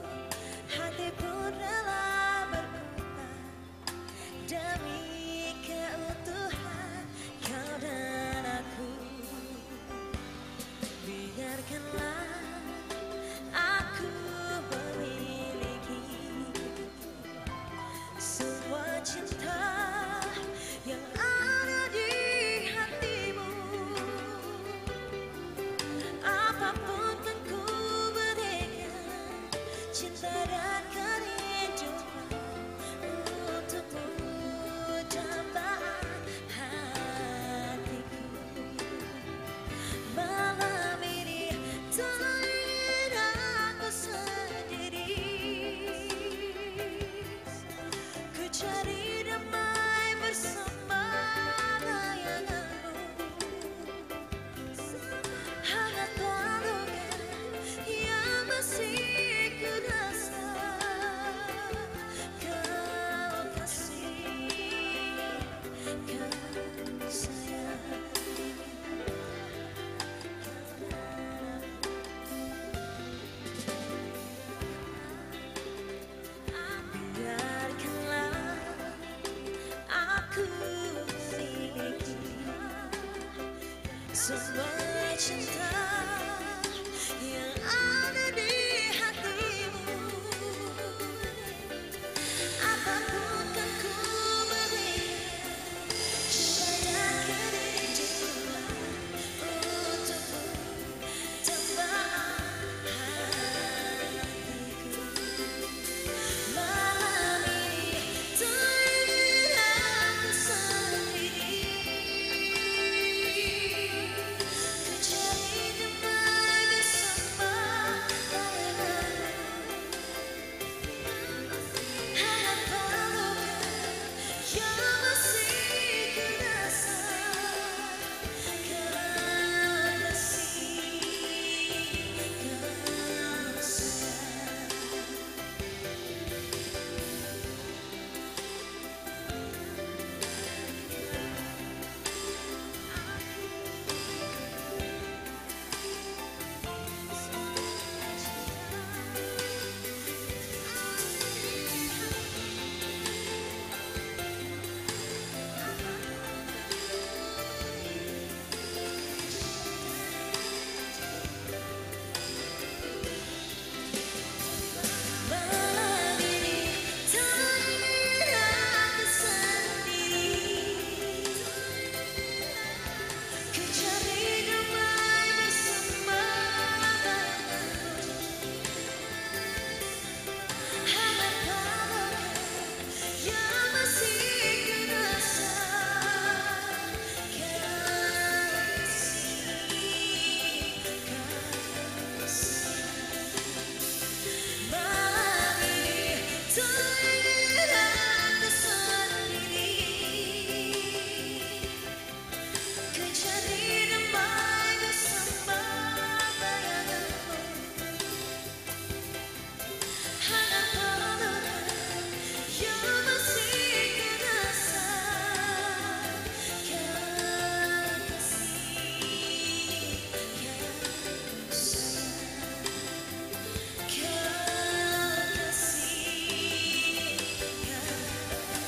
hati pun rela berkorban demi keutuhan kau dan aku. Biarkanlah aku memiliki semua cinta yang ada di hatimu. Apapun kan ku berikan cinta dan kehidupan untukmu dambaan hatiku. Malam ini tak ingin aku sendiri, ku cari damai bersama layanganmu. Hangat peluk yang masih ku rasa, kau kasih, kau sayang. Biarkanlah aku miliki semua cinta